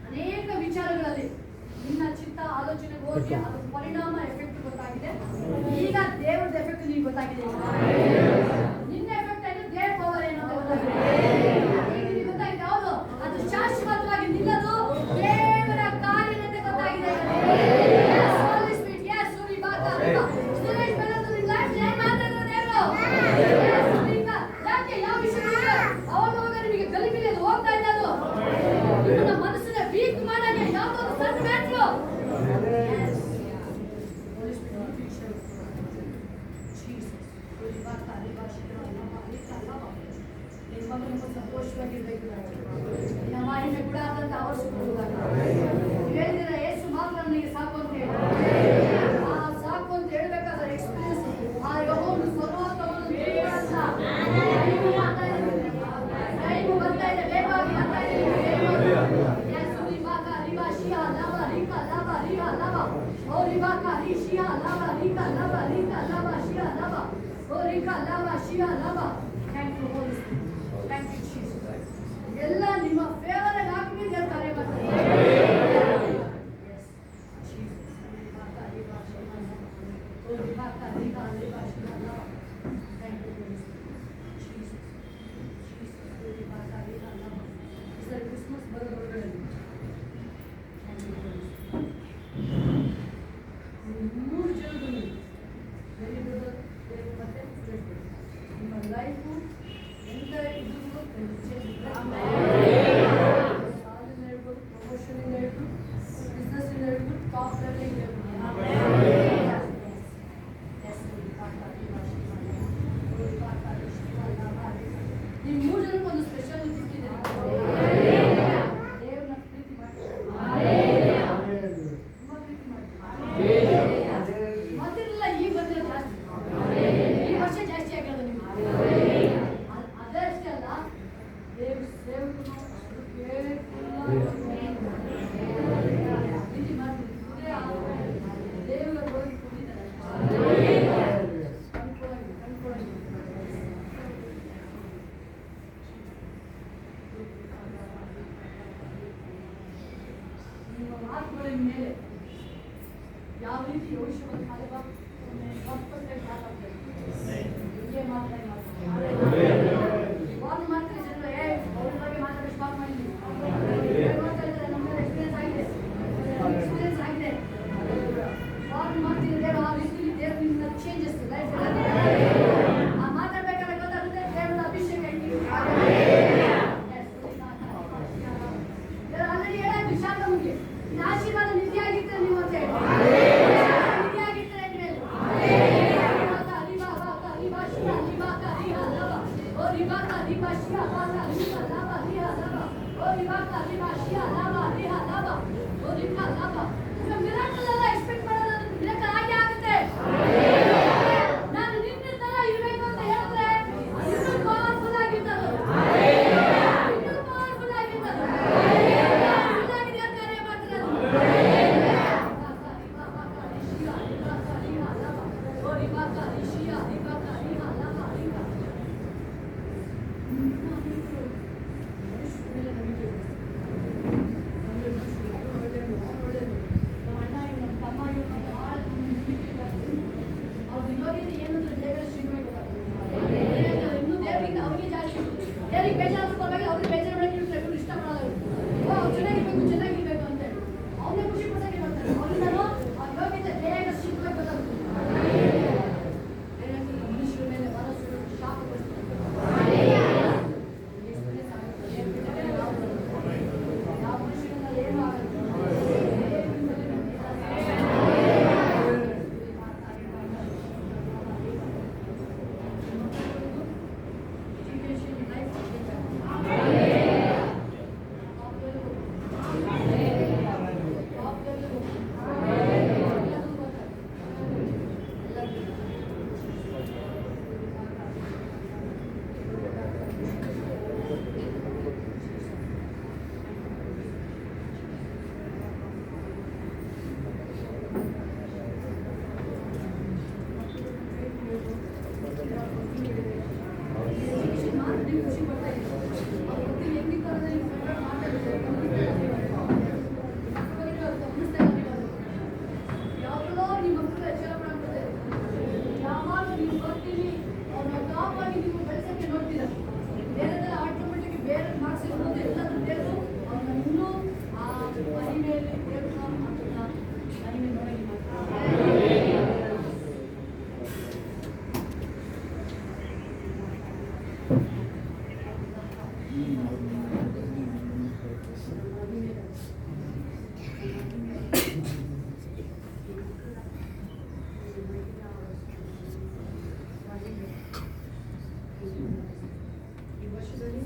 ಅನೇಕ ವಿಚಾರಗಳಲ್ಲಿ ನಿನ್ನ ಚಿತ್ತ ಆಲೋಚನೆ ಹೋಗಿ ಅದು ಪರಿಣಾಮ ಎಫೆಕ್ಟ್ ಗೊತ್ತಾಗಿದೆ. ಈಗ ದೇವರದ ಎಫೆಕ್ಟ್ ನಿಮ್ಗೆ ಗೊತ್ತಾಗಿದೆ. ನಿನ್ನ ಎಫೆಕ್ಟ್ ಏನು, ದೇವ್ರ ಪವರ್ ಏನು ಅಂತ ಗೊತ್ತಾಗಿದೆ. ಈಗ ನಿಮ್ಗೆ ಗೊತ್ತಾಗಿದೆ ಹೌದು, ಅದು ಶಾಶ್ವತವಾಗಿ ನಿಲ್ಲದು ದೇವರ ಕಾರ್ಯ ಅಂತ ಗೊತ್ತಾಗಿದೆ. ಸಂತೋಷವಾಗಿರ್ಬೇಕು. ನಮ್ಮ ಮಹಿಮೆ ಕೂಡ ಆದಂತ ಅವಶ್ಯಕ ಹೇಳಿದ್ರೆ ಯೇಸು ಮಾತ್ರ ನನಗೆ ಸಾಕು ಅಂತ ಹೇಳಿ ಸಾಕು ಅಂತ ಹೇಳ್ಬೇಕಾದ್ರೆ ಎಕ್ಸ್ಪೀರಿಯನ್ಸ್ ಆ ಯೆಹೋವನು ಸರ್ವೋತ್ತಮನು ಟೈಮು ಬರ್ತಾ ಇದೆ, ವೇಗವಾಗಿ ಬರ್ತಾ ಇದೆ. ಎಲ್ಲ ನಿಮ್ಮ ಫೇವರ್ ಹಾಕಿ ದೇವ್ರು ಬರ್ತಾರೆ. ಕ್ರಿಸ್ಮಸ್ ಬರೋದ್ರಲ್ಲಿ ಮೂರು ಜನರು ಮತ್ತೆ ನಿಮ್ಮ ಲೈಫು ಎಂತ ಇದ್ರು ಸಾಲಿನ ಹೇಳ್ಬೋದು, ಪ್ರಮೋಷನ್ ಹೇಳ್ಬೋದು, ಬಿಸ್ನೆಸ್ ಹೇಳ್ಬೋದು, ಟಾಪ್ ಲೆವೆಲ್ ಹೇಳ್ಬೋದು. ಈ ಮೂರು ಜನಕ್ಕೆ ಒಂದು ಸ್ಪೆಷಲ್ ಸಿಕ್ಕಿದೆ. ದೇವ್ರನ್ನ ಪ್ರೀತಿ ಮಾಡಿ, ತುಂಬಾ ಪ್ರೀತಿ ಮಾಡಿ. ಮೊದಲೆಲ್ಲ ಈಗ ಬಂದ್ರೆ ಜಾಸ್ತಿ, ಈ ವರ್ಷ ಜಾಸ್ತಿ ಆಗಿರೋದು ನಿಮ್ಗೆ. ಅದಷ್ಟೇ ಅಲ್ಲ, ದೇವ್ರ ಸೇವಕರು ಪ್ರೀತಿ ಮಾಡ್ತೀವಿ. ದೇವರ ಹೋಗಿ ಕುಡಿತಾರೆ ಕಣ್ಕೊಳಗೆ ನಿಮ್ಮ ಮಾತುಗಳ ಮೇಲೆ ಯಾವ ರೀತಿ ಯೋಚಿಸುವಂತ ಹೀಗೆ ಮಾತಾಡಿ ಒಂದು ಮಾತ್ರ ಜನರು ಅವ್ರ ಬಗ್ಗೆ ಮಾತಾಡಿ ಸ್ಟಾಪ್ ಮಾಡಿದ್ವಿ. ಮಾತಾಡ್ತಾರೆ, ನಮ್ಮ ಎಕ್ಸ್ಪೀರಿಯನ್ಸ್ ಆಗಿದೆ, ಎಕ್ಸ್ಪೀರಿಯನ್ಸ್ ಆಗಿದೆ. ಒಂದು ಮಾತಿದ್ರೆ ಆ ರೀತಿ ದೇವ್ರ ನಿಮ್ಮನ್ನ ಚೇಂಜಸ್ ಲೈಫ್ ಆ ಮಾತಾಡ್ಬೇಕಾದ್ರೆ ಗೊತ್ತಾಗುತ್ತೆ ದೇವರ ಅಭಿಷೇಕ ಆಲ್ರೆಡಿ ಹೇಳಾಯ್ತು ಶಾಖ ಮುಗಿ ಆಶೀರ್ವಾದ ನಿಧಿಯಾಗಿರ್ತಾರೆ ನೀವು ಅಂತ ಹೇಳಿ ನಿಧಿಯಾಗಿರ್ತಾರೆ ಎಕ್ಸ್ಪೆಕ್ಟ್ ಮಾಡೋದು ಮಿರಾಕಲ್ ಆಗಿ ಆಗುತ್ತೆ. ನಾನು ನಿನ್ನ ತರ ಇರಬೇಕು ಅಂತ ಹೇಳಿದ್ರೆ ಇನ್ನೂ ಪವರ್ಫುಲ್ ಆಗಿರ್ತದೆ, ಇನ್ನೂ ಪವರ್ಫುಲ್ ಆಗಿರ್ತದೆ. ಕಾರ್ಯ ಮಾಡ್ತಾರೆ. ಚೆನ್ನಾಗಿರ್ಬೇಕು ಅಂತ ಅವನೇ ಖುಷಿ ಪಟ್ಟಾಗಿ ಮಾಡ್ತಾರೆ. ಅವ್ರಿಂದ ಯೋಗ್ಯತೆ ಬೇಗ ಸಿಗ್ಬೇಕು ಅಂತ ಮನುಷ್ಯರು ಭಕ್ತಿಲಿ ಅವ್ರನ್ನ ಕಾಪಾಡಿ ನೀವು ಬೆಳೆಸಕ್ಕೆ ನೋಡ್ತೀರ. ಬೇರೆದೆಲ್ಲ ಆಟೋಮೆಟಿಕ್ ಬೇರೆ ಮಾರ್ಕ್ಸ್ ಇರ್ಬೋದು, ಎಲ್ಲದನ್ನು ತೆಗೆದು ಅವ್ರನ್ನ ಇನ್ನೂ ಆ ಮಹಿಮೆಯಲ್ಲಿ ದೇವ್ರನ್ನ ಅದನ್ನ ಮಹಿಮೆ ನೋಡಲಿ ಮಾಡ್ತಾರೆ. ಈ ವರ್ಷದಲ್ಲಿ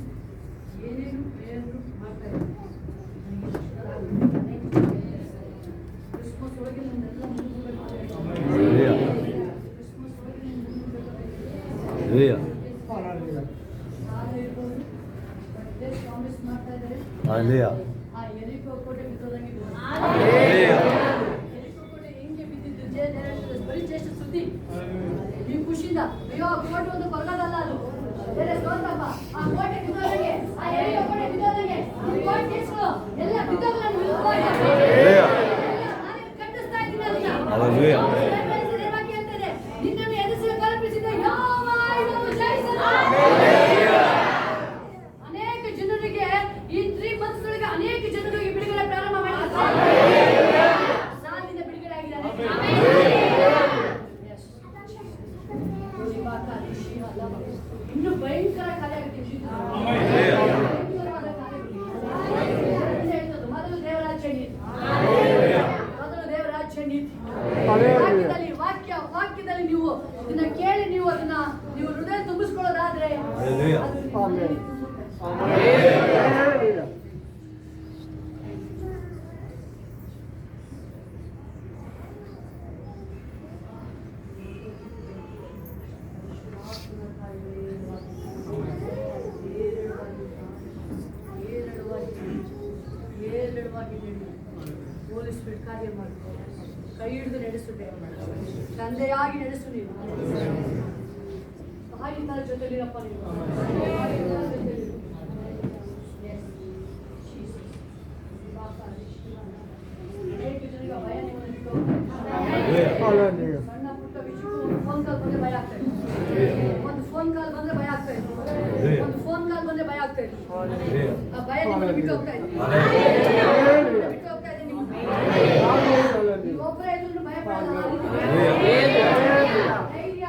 ಏನೇನು ಪ್ರೇಯರ್ಗಳು ಮಾಡ್ತಾ ಇದ್ದಾರೆ. ಕ್ರಿಸ್ಮಸ್ ಒಳಗೆ ನನ್ನೆಲ್ಲ ಕ್ರಿಸ್ಮಸ್ ಒಳಗೆ ಪ್ರಾಮಿಸ್ ಮಾಡ್ತಾ ಇದ್ದಾರೆ. ಆ ಎರಿಕೋ ಕೋಟೆ ಬಿದ್ದೋದಂಗೆ ಎರಿಕೋ ಕೋಟೆ ಹೆಂಗೆ ಬಿದ್ದಿದ್ದು ಬರೀ ಜಸ್ಟ್ ಸುದ್ದಿ. ನೀವು ಖುಷಿಯಿಂದ ಅಯ್ಯೋ ಕೋಟೆ ಒಂದು ಕೊರಗದಲ್ಲ, ಅದು ಬೇರೆ ಸೋತಪ್ಪ. ಆ ಕೋಟೆ ಬಿದ್ದೋದಂಗೆ, ಆ ಎರಿಕೋ ಕೋಟೆ ಬಿದ್ದೋದಂಗೆ ಕೋಟೆಗಳು ಎಲ್ಲ ಬಿದ್ದೋಗ ನಾನು ಖಂಡಿಸ್ತಾ ಇದ್ದೀನಿ ಅದನ್ನ. ವಾಕ್ಯ ಅಂತಾರೆ, ನಿನ್ನನ್ನು ಎದುರಿಸಲು ಕಲ್ಪಿಸಿದ ಯಾವಾಗಲೂ ಜಯಿಸಲು. ಅನೇಕ ಜನರಿಗೆ ಈ 3 months ಒಳಗೆ ಅನೇಕ ಜನರಿಗೆ ಬಿಡುಗಡೆ ಪ್ರಾರಂಭ ಮಾಡಿದ್ದಾರೆ. ಸಾಲಿನ ಬಿಡುಗಡೆ ಆಗಿದ್ದಾರೆ. ಇನ್ನು ಭಯಂಕರ ಕಾರ್ಯ ಆಗುತ್ತೆ. ಭಯಂಕರವಾದ ಕಾರ್ಯಗಳು ಮೊದಲು ದೇವರಾಜ್ಯ ನೀತಿ, ಮೊದಲು ದೇವರಾಜ್ಯ ನೀತಿ. ವಾಕ್ಯದಲ್ಲಿ ನೀವು ಇದನ್ನ ಕೇಳಿ ನೀವು ಅದನ್ನ ನೀವು ಹೃದಯ ತುಂಬಿಸ್ಕೊಳ್ಳೋದಾದ್ರೆ ಪೊಲೀಸ್ ಕಾರ್ಯ ಮಾಡಿ ಕೈ ಹಿಡಿದು ನಡೆಸುತ್ತೆ. ತಂದೆಯಾಗಿ ನಡೆಸು ನೀವು. ತಾಯಿತರ ಜೊತೆಲಿರಪ್ಪ ನೀವು. ಅನೇಕ ಜನರಿಗೆ ಭಯ ಸಣ್ಣ ಪುಟ್ಟ ವಿಷಯಕ್ಕೂ ಒಂದು ಫೋನ್ ಕಾಲ್ ಬಂದ್ರೆ ಭಯ ಆಗ್ತಾ ಇದೆ. ಒಂದು ಫೋನ್ ಕಾಲ್ ಬಂದ್ರೆ ಭಯ ಆಗ್ತಾ ಇದೆ. ಒಂದು ಫೋನ್ ಕಾಲ್ ಬಂದ್ರೆ ಭಯ ಆಗ್ತಾ ಇದೆ. ಆ ಭಯ ನಿಮ್ಮನ್ನು ಬಿಟ್ಟು ಹೋಗ್ತಾ ಇದೆ. ಬಿಟ್ಟು ಹೋಗ್ತಾ ಇದೆ ನಿಮ್ಮ. ನೀವು ಒಬ್ಬರೇ ಇದ್ರೂ ಭಯ ಪಡಲ್ಲ. ಧೈರ್ಯ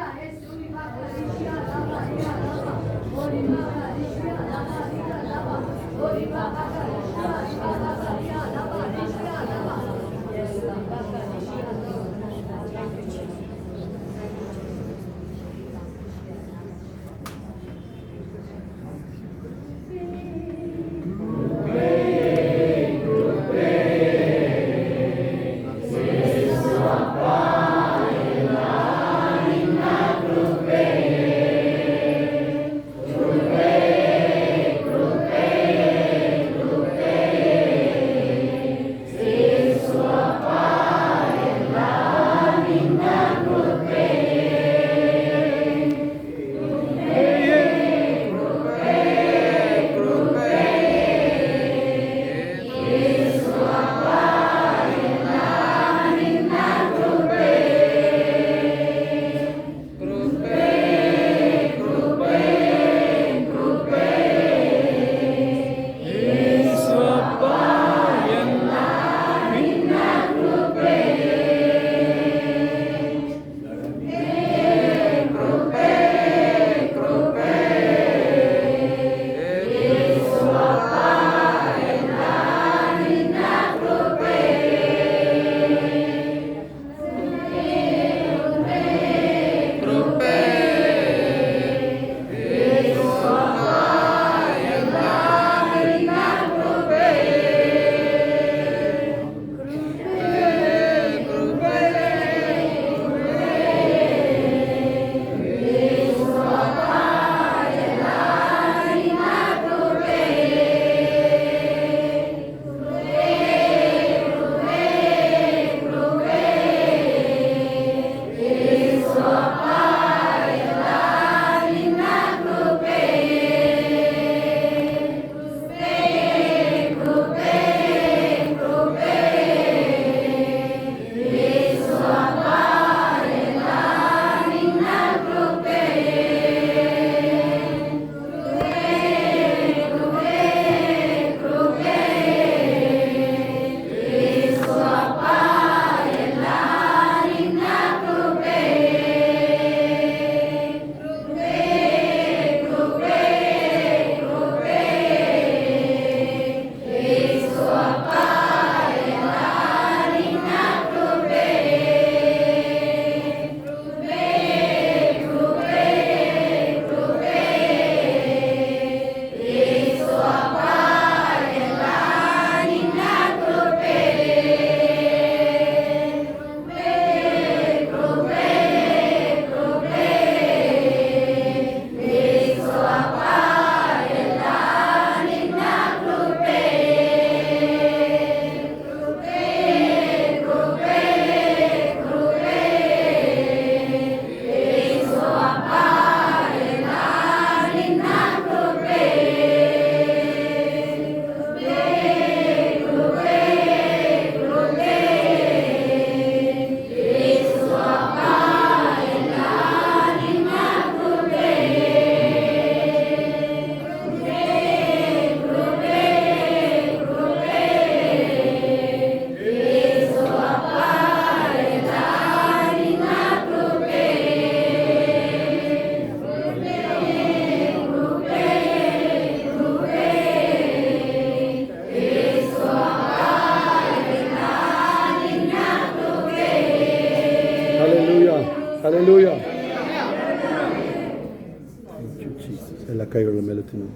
ಎಲ್ಲ ಕೈಗಳ ಮೇಲೆತ್ತಿ ನಾವು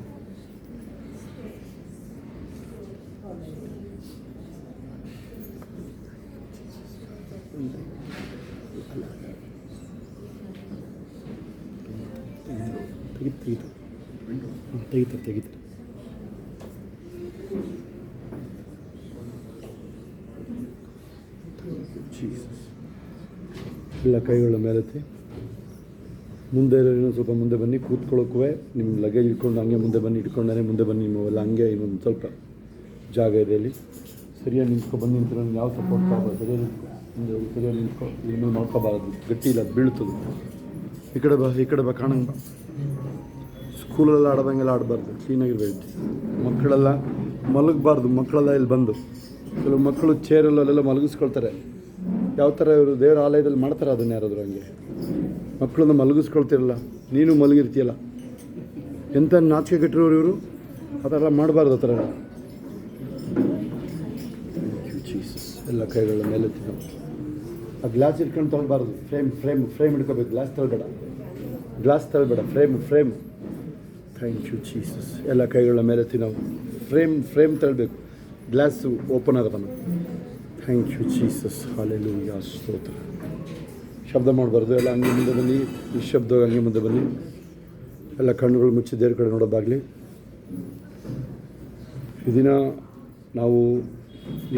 ತೆಗಿತಾರೆ ಎಲ್ಲ ಕೈಗಳ ಮೇಲೆತ್ತಿ. ಮುಂದೆ ಇನ್ನೊಂದು ಸ್ವಲ್ಪ ಮುಂದೆ ಬನ್ನಿ. ಕೂತ್ಕೊಳ್ಳೋಕ್ಕೂ ನಿಮ್ಮ ಲಗೇಜ್ ಇಟ್ಕೊಂಡು ಹಂಗೆ ಮುಂದೆ ಬನ್ನಿ, ಇಟ್ಕೊಂಡೇ ಮುಂದೆ ಬನ್ನಿ. ನಿಮ್ಮವೆಲ್ಲ ಹಂಗೆ ಇನ್ನೊಂದು ಸ್ವಲ್ಪ ಜಾಗ ಇದೆ ಅಲ್ಲಿ. ಸರಿಯಾಗಿ ನಿಂತ್ಕೊ. ಬಂದು ನಿಂತು ನನಗೆ ಯಾವ ಸಪೋರ್ಟ್ ಆಗಬಾರ್ದು. ಸರಿಯಾಗಿ ನಿಂತ್ಕೊ. ಮುಂದೆ ಸರಿಯಾಗಿ ನಿಂತ್ಕೊ. ಇನ್ನೂ ನೋಡ್ಕೋಬಾರದು, ಗಟ್ಟಿ ಇಲ್ಲ, ಅದು ಬೀಳ್ತದೆ. ಈ ಕಡೆ ಬಾ ಕಾಣಂಗೆ ಬಾ. ಸ್ಕೂಲೆಲ್ಲ ಆಡೋದಂಗೆಲ್ಲ ಆಡಬಾರ್ದು, ಕ್ಲೀನಾಗಿರ್ಬೇಕು. ಮಕ್ಕಳೆಲ್ಲ ಮಲಗಬಾರ್ದು. ಮಕ್ಕಳೆಲ್ಲ ಇಲ್ಲಿ ಬಂದು ಕೆಲವು ಮಕ್ಕಳು ಚೇರಲ್ಲೆಲ್ಲ ಮಲಗಿಸ್ಕೊಳ್ತಾರೆ. ಯಾವ ಥರ ಇವರು ದೇವರ ಆಲಯದಲ್ಲಿ ಮಾಡ್ತಾರೆ ಅದನ್ನು ಯಾರಾದರೂ ಹಂಗೆ ಮಕ್ಕಳನ್ನ ಮಲಗಿಸ್ಕೊಳ್ತಿರಲ್ಲ. ನೀನು ಮಲಗಿರ್ತೀಯಲ್ಲ, ಎಂಥ ನಾಚಿಕೆ ಕೆಟ್ಟಿರೋರು ಇವರು. ಆ ಥರ ಮಾಡಬಾರ್ದು. ಆ ಥರ ಎಲ್ಲ ಕೈಗಳ ಮೇಲೆತ್ತಿ ನಾವು. ಆ ಗ್ಲಾಸ್ ಇಟ್ಕೊಂಡು ತೊಗೊಳ್ಬಾರ್ದು. ಫ್ರೇಮ್ ಹಿಡ್ಕೋಬೇಕು. ಗ್ಲಾಸ್ ತಗೊಳ್ಬೇಡ. ಫ್ರೇಮ್. Thank you Jesus. ಎಲ್ಲ ಕೈಗಳ ಮೇಲೆತ್ತಿ ನಾವು. ಫ್ರೇಮ್ ತಗೊಳ್ಬೇಕು. ಗ್ಲಾಸು ಓಪನ್ ಆಗೋದನ್ನು. Thank you Jesus. ಹಲ್ಲೆಲೂಯಾ, ಸ್ತೋತ್ರ. ಶಬ್ದ ಮಾಡಬಾರ್ದು. ಎಲ್ಲ ಹಂಗೆ ಮುಂದೆ ಬನ್ನಿ. ಈ ಶಬ್ದ ಹಂಗೆ ಮುಂದೆ ಬನ್ನಿ. ಎಲ್ಲ ಕಣ್ಣುಗಳು ಮುಚ್ಚಿ ದೇವ್ರ ಕಡೆ ನೋಡೋದಾಗಲಿ. ಈ ದಿನ ನಾವು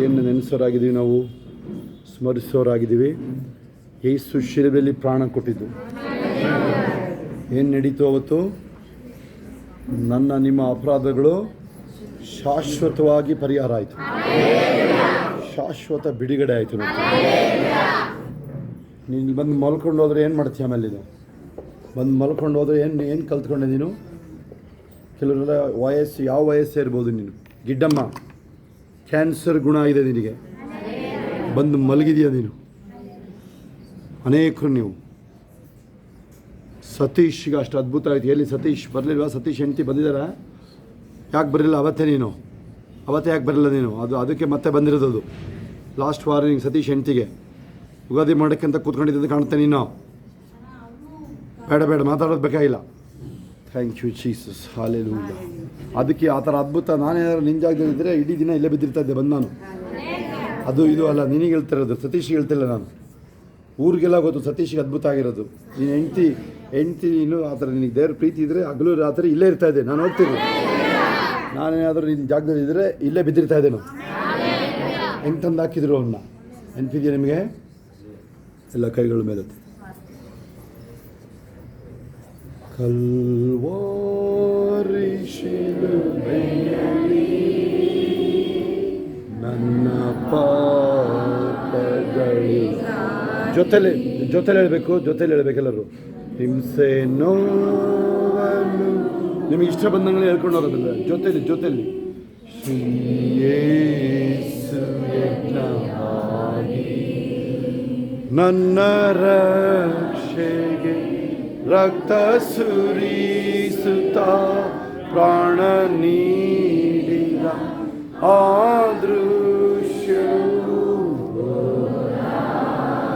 ಏನು ನೆನೆಸೋರಾಗಿದ್ದೀವಿ, ನಾವು ಸ್ಮರಿಸೋರಾಗಿದ್ದೀವಿ. ಯೇಸು ಶಿಲುಬೆಯಲ್ಲಿ ಪ್ರಾಣ ಕೊಟ್ಟಿದ್ದು ಏನು ನಡೀತು ಅವತ್ತು. ನನ್ನ ನಿಮ್ಮ ಅಪರಾಧಗಳು ಶಾಶ್ವತವಾಗಿ ಪರಿಹಾರ ಆಯಿತು. ಶಾಶ್ವತ ಬಿಡುಗಡೆ ಆಯಿತು. ನೀನು ಬಂದು ಮಲ್ಕೊಂಡು ಹೋದರೆ ಏನು ಮಾಡ್ತೀಯ? ಆಮೇಲೆ ಇದು ಬಂದು ಮಲ್ಕೊಂಡು ಹೋದರೆ ಏನು ಕಲ್ತ್ಕೊಂಡೆ ನೀನು? ಕೆಲವರೆಲ್ಲ ಯಾವ ವಯಸ್ಸೇ ಇರ್ಬೋದು. ನೀನು ಗಿಡ್ಡಮ್ಮ, ಕ್ಯಾನ್ಸರ್ ಗುಣ ಆಗಿದೆ ನಿನಗೆ. ಬಂದು ಮಲಗಿದೆಯಾ ನೀನು? ಅನೇಕರು ನೀವು. ಸತೀಶ್ಗೆ ಅಷ್ಟು ಅದ್ಭುತ ಆಯಿತು. ಎಲ್ಲಿ ಸತೀಶ್ ಬರಲಿಲ್ವಾ? ಸತೀಶ್ ಹೆಂಡತಿ ಬಂದಿದ್ದಾರಾ? ಯಾಕೆ ಬರಲಿಲ್ಲ ಅವತ್ತೇ ಯಾಕೆ ಬರಲಿಲ್ಲ ನೀನು? ಅದಕ್ಕೆ ಮತ್ತೆ ಬಂದಿರೋದು ಲಾಸ್ಟ್ ವಾರ್ನಿಂಗ್. ಸತೀಶ್ ಹೆಂಡತಿಗೆ ಉಗಾದಿ ಮಾಡೋಕ್ಕೆ ಅಂತ ಕೂತ್ಕೊಂಡಿದ್ದು ಕಾಣುತ್ತೆ ನೀನು. ಬೇಡ ಮಾತಾಡೋದು ಬೇಕಾಗಿಲ್ಲ. Thank you Jesus. ಹಲ್ಲೆಲೂಯಾ. ಅದಕ್ಕೆ ಆ ಥರ ಅದ್ಭುತ ನಾನೇನಾದ್ರು ನಿನ್ನ ಜಾಗದಲ್ಲಿದ್ದರೆ ಇಡೀ ದಿನ ಇಲ್ಲೇ ಬಿದ್ದಿರ್ತಾ ಇದ್ದೆ ಬಂದು ನಾನು. ಅದು ಇದು ಅಲ್ಲ, ನಿನಗೆ ಹೇಳ್ತಿರೋದು, ಸತೀಶ್ಗೆ ಹೇಳ್ತಿಲ್ಲ ನಾನು. ಊರಿಗೆಲ್ಲ ಗೊತ್ತು ಸತೀಶ್ಗೆ ಅದ್ಭುತ ಆಗಿರೋದು. ನೀನು ಹೆಂಡ್ತಿ ನೀನು ಆ ಥರ ನಿನಗೆ ದೇವ್ರ ಪ್ರೀತಿ ಇದ್ದರೆ ಹಗಲು ರಾತ್ರಿ ಇಲ್ಲೇ ಇರ್ತಾ ಇದ್ದೆ ನಾನು. ಹೋಗ್ತೀನಿ. ನಾನೇನಾದರೂ ನಿನ್ನ ಜಾಗದಲ್ಲಿ ಇದ್ದರೆ ಇಲ್ಲೇ ಬಿದ್ದಿರ್ತಾ ಇದ್ದೆ ನಾನು. ಹೆಂಗೆ ತಂದು ಹಾಕಿದ್ರು ಅವನ್ನ ನೆನಪಿದೆಯಾ ನಿಮಗೆ? ಎಲ್ಲ ಕೈಗಳ ಮೇಲೆ. ಕಲ್ವಾರಿ ಶಿಲುಬೆಯಲ್ಲಿ ನನ್ನ ಪಾಪಗಳು. ಜೊತೆಲಿ ಹೇಳ್ಬೇಕೆಲ್ಲರೂ. ಹಿಂಸೆ ನೋವನ್ನು ನಿಮಗೆ ಇಷ್ಟ ಬಂದಂಗೆ ಹೇಳ್ಕೊಂಡು ಹೋಗೋದಿಲ್ಲ. ಜೊತೆಲಿ ನನ್ನ ರಕ್ಷೆಗೆ ರಕ್ತ ಸುರಿಸುತ್ತ ಪ್ರಾಣ ನೀಡಿದ ಆ ದೃಶ್ಯವು.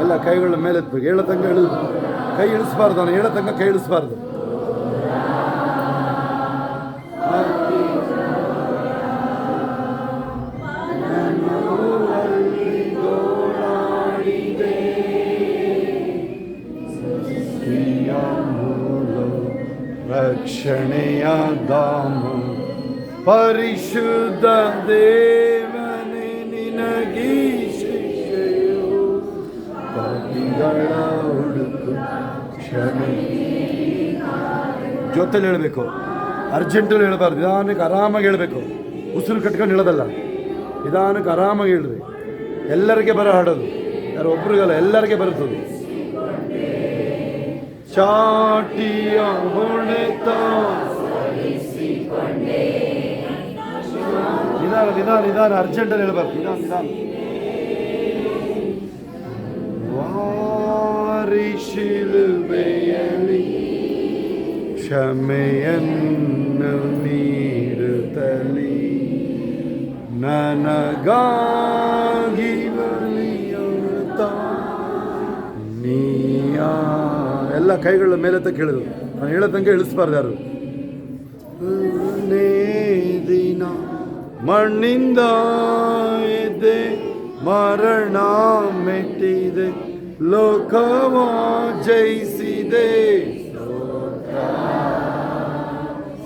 ಎಲ್ಲ ಕೈಗಳ ಮೇಲೆ ಎತ್ತಬೇಕು. ಹೇಳತಂಗ ಕೈ ಇಳಿಸ್ಬಾರ್ದು. ನಾನು ಹೇಳತಂಗ ಕೈ ಇಳಿಸ್ಬಾರ್ದು. ರಕ್ಷಣೆಯ ಧಾಮ ಪರಿಶುದ್ಧ ದೇವನೇ ನಿನಗೀ ಶಿಕ್ಷೆಯು. ಪಾಪಿಗಳ ಹುಡುಕು ಕ್ಷಮೆ. ಜೊತೆಲಿ ಹೇಳಬೇಕು. ಅರ್ಜೆಂಟಲ್ಲಿ ಹೇಳಬಾರ್ದು. ನಿಧಾನಕ್ಕೆ ಆರಾಮಾಗಿ ಹೇಳಬೇಕು. ಉಸಿರು ಕಟ್ಕೊಂಡು ಹೇಳೋದಲ್ಲ, ನಿಧಾನಕ್ಕೆ ಆರಾಮಾಗಿ ಹೇಳ್ರಿ. ಎಲ್ಲರಿಗೆ ಬರೋ ಹಾಡೋದು, ಯಾರು ಒಬ್ರಿಗಲ್ಲ, ಎಲ್ಲರಿಗೆ ಬರುತ್ತದೆ. ಚಾಟಿಯ ಹೊಣೆತ ನಿಧಾನ ಅರ್ಜೆಂಟಲ್ಲಿ ಹೇಳಬಾರ್ದು. ನಿಧಾನ. ವಾರಿ ಶಿಲುಬೆಯಲ್ಲಿ ಕ್ಷಮೆಯನ್ನು ನೀಡುತ್ತಲಿ ನನಗಾಗಿ ಬಲಿಯುತ್ತ ನೀಯ. ಎಲ್ಲ ಕೈಗಳ ಮೇಲೆ ತಕ್ಕ ಹೇಳಿದ್ರು. ನಾನು ಹೇಳೋದಂಗೆ ಇಳಿಸ್ಬಾರ್ದು ಯಾರು. ಮೂರನೇ ದಿನ ಮಣ್ಣಿಂದ ಎದ್ದೆ, ಮರಣ ಮೆಟ್ಟಿದೆ, ಲೋಕವ ಜಯಿಸಿದೆ.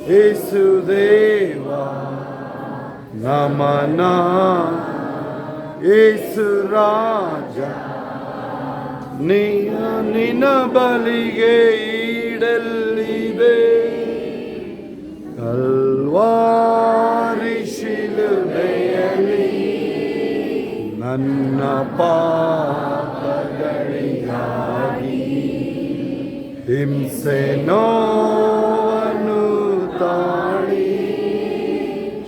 ಯೇಸುದೇವ ನಮನ, ಯೇಸು ರಾಜ ನಿನ್ನ ಬಲಿಗೆ ಈಡಲ್ಲಿದೆ. ಕಲ್ವಾರಿ ಶಿಲುಬೆಯಲ್ಲಿ ನನ್ನ ಪಾಪಗಳಿಗಾಗಿ ಹಿಂಸೆ ನೋವನ್ನು ತಾಳಿ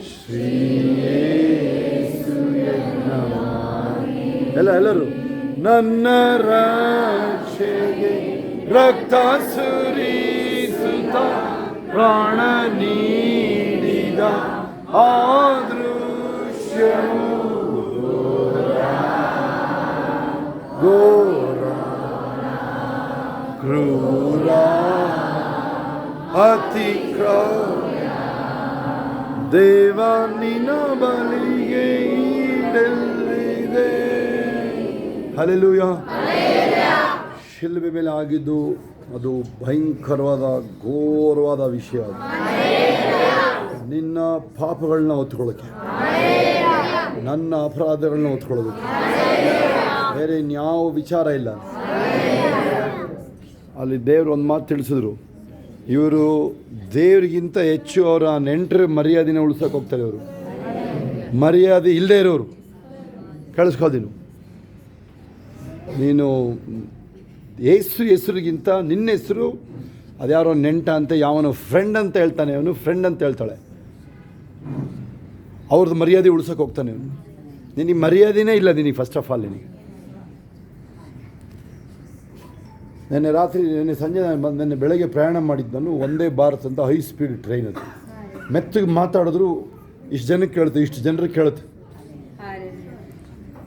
ಶ್ರೀ ಯೇಸು ಯಜ್ಞವಾಗಿ. ಎಲ್ಲರೂ ನನ್ನ ರಕ್ಷೆಗೆ ರಕ್ತ ಸುರಿಸುತ್ತ ಪ್ರಾಣ ನೀಡಿದ ಆ ದೃಶ್ಯವು ಘೋರ ಕ್ರೂರ ಅತಿ ಕ್ರೌರ್ಯ, ದೇವ ನಿನ್ನ ಬಲಿಗೆ ಈಡಲ್ಲಿದೆ. ಹಲ್ಲೆಲೂಯಾ. ಶಿಲುಬೆ ಮೇಲೆ ಆಗಿದ್ದು ಅದು ಭಯಂಕರವಾದ ಘೋರವಾದ ವಿಷಯ. ಅದು ನಿನ್ನ ಪಾಪಗಳನ್ನ ಹೊತ್ಕೊಳ್ಳೋಕ್ಕೆ, ನನ್ನ ಅಪರಾಧಗಳನ್ನ ಹೊತ್ಕೊಳ್ಳೋದಕ್ಕೆ, ಬೇರೆ ಇನ್ಯಾವ ವಿಚಾರ ಇಲ್ಲ. ಅಲ್ಲಿ ದೇವರು ಒಂದು ಮಾತು ತಿಳಿಸಿದ್ರು, ಇವರು ದೇವರಿಗಿಂತ ಹೆಚ್ಚು ಅವರ ನೆಂಟರ ಮರ್ಯಾದೆನ ಉಳಿಸೋಕೆ ಹೋಗ್ತಾರೆ. ಇವರು ಮರ್ಯಾದೆ ಇಲ್ಲದೆ ಇರೋರು. ಕೇಳಿಸ್ಕೋದಿನು, ನೀನು ಯೇಸು ಹೆಸರಿಗಿಂತ ನಿನ್ನ ಹೆಸರು ಅದ್ಯಾರೋ ನೆಂಟ ಅಂತ, ಯಾವನು ಫ್ರೆಂಡ್ ಅಂತ ಹೇಳ್ತಾನೆ, ಅವನು ಫ್ರೆಂಡ್ ಅಂತ ಹೇಳ್ತಾಳೆ. ಅವ್ರದ್ದು ಮರ್ಯಾದೆ ಉಳ್ಸೋಕೆ ಹೋಗ್ತಾನೆ ಅವನು. ನಿನಗೆ ಮರ್ಯಾದೆನೇ ಇಲ್ಲ ನಿನಗೆ. ಫಸ್ಟ್ ಆಫ್ ಆಲ್ ನಿನಗೆ ನಿನ್ನೆ ಸಂಜೆ ನಿನ್ನೆ ಬೆಳಗ್ಗೆ ಪ್ರಯಾಣ ಮಾಡಿದ್ದು ನಾನು ಒಂದೇ ಭಾರತ್ ಅಂತ ಹೈ ಸ್ಪೀಡ್ ಟ್ರೈನ್. ಅದು ಮೆತ್ತಗೆ ಮಾತಾಡಿದ್ರು ಇಷ್ಟು ಜನಕ್ಕೆ ಕೇಳುತ್ತೆ, ಇಷ್ಟು ಜನರಿಗೆ ಕೇಳುತ್ತೆ.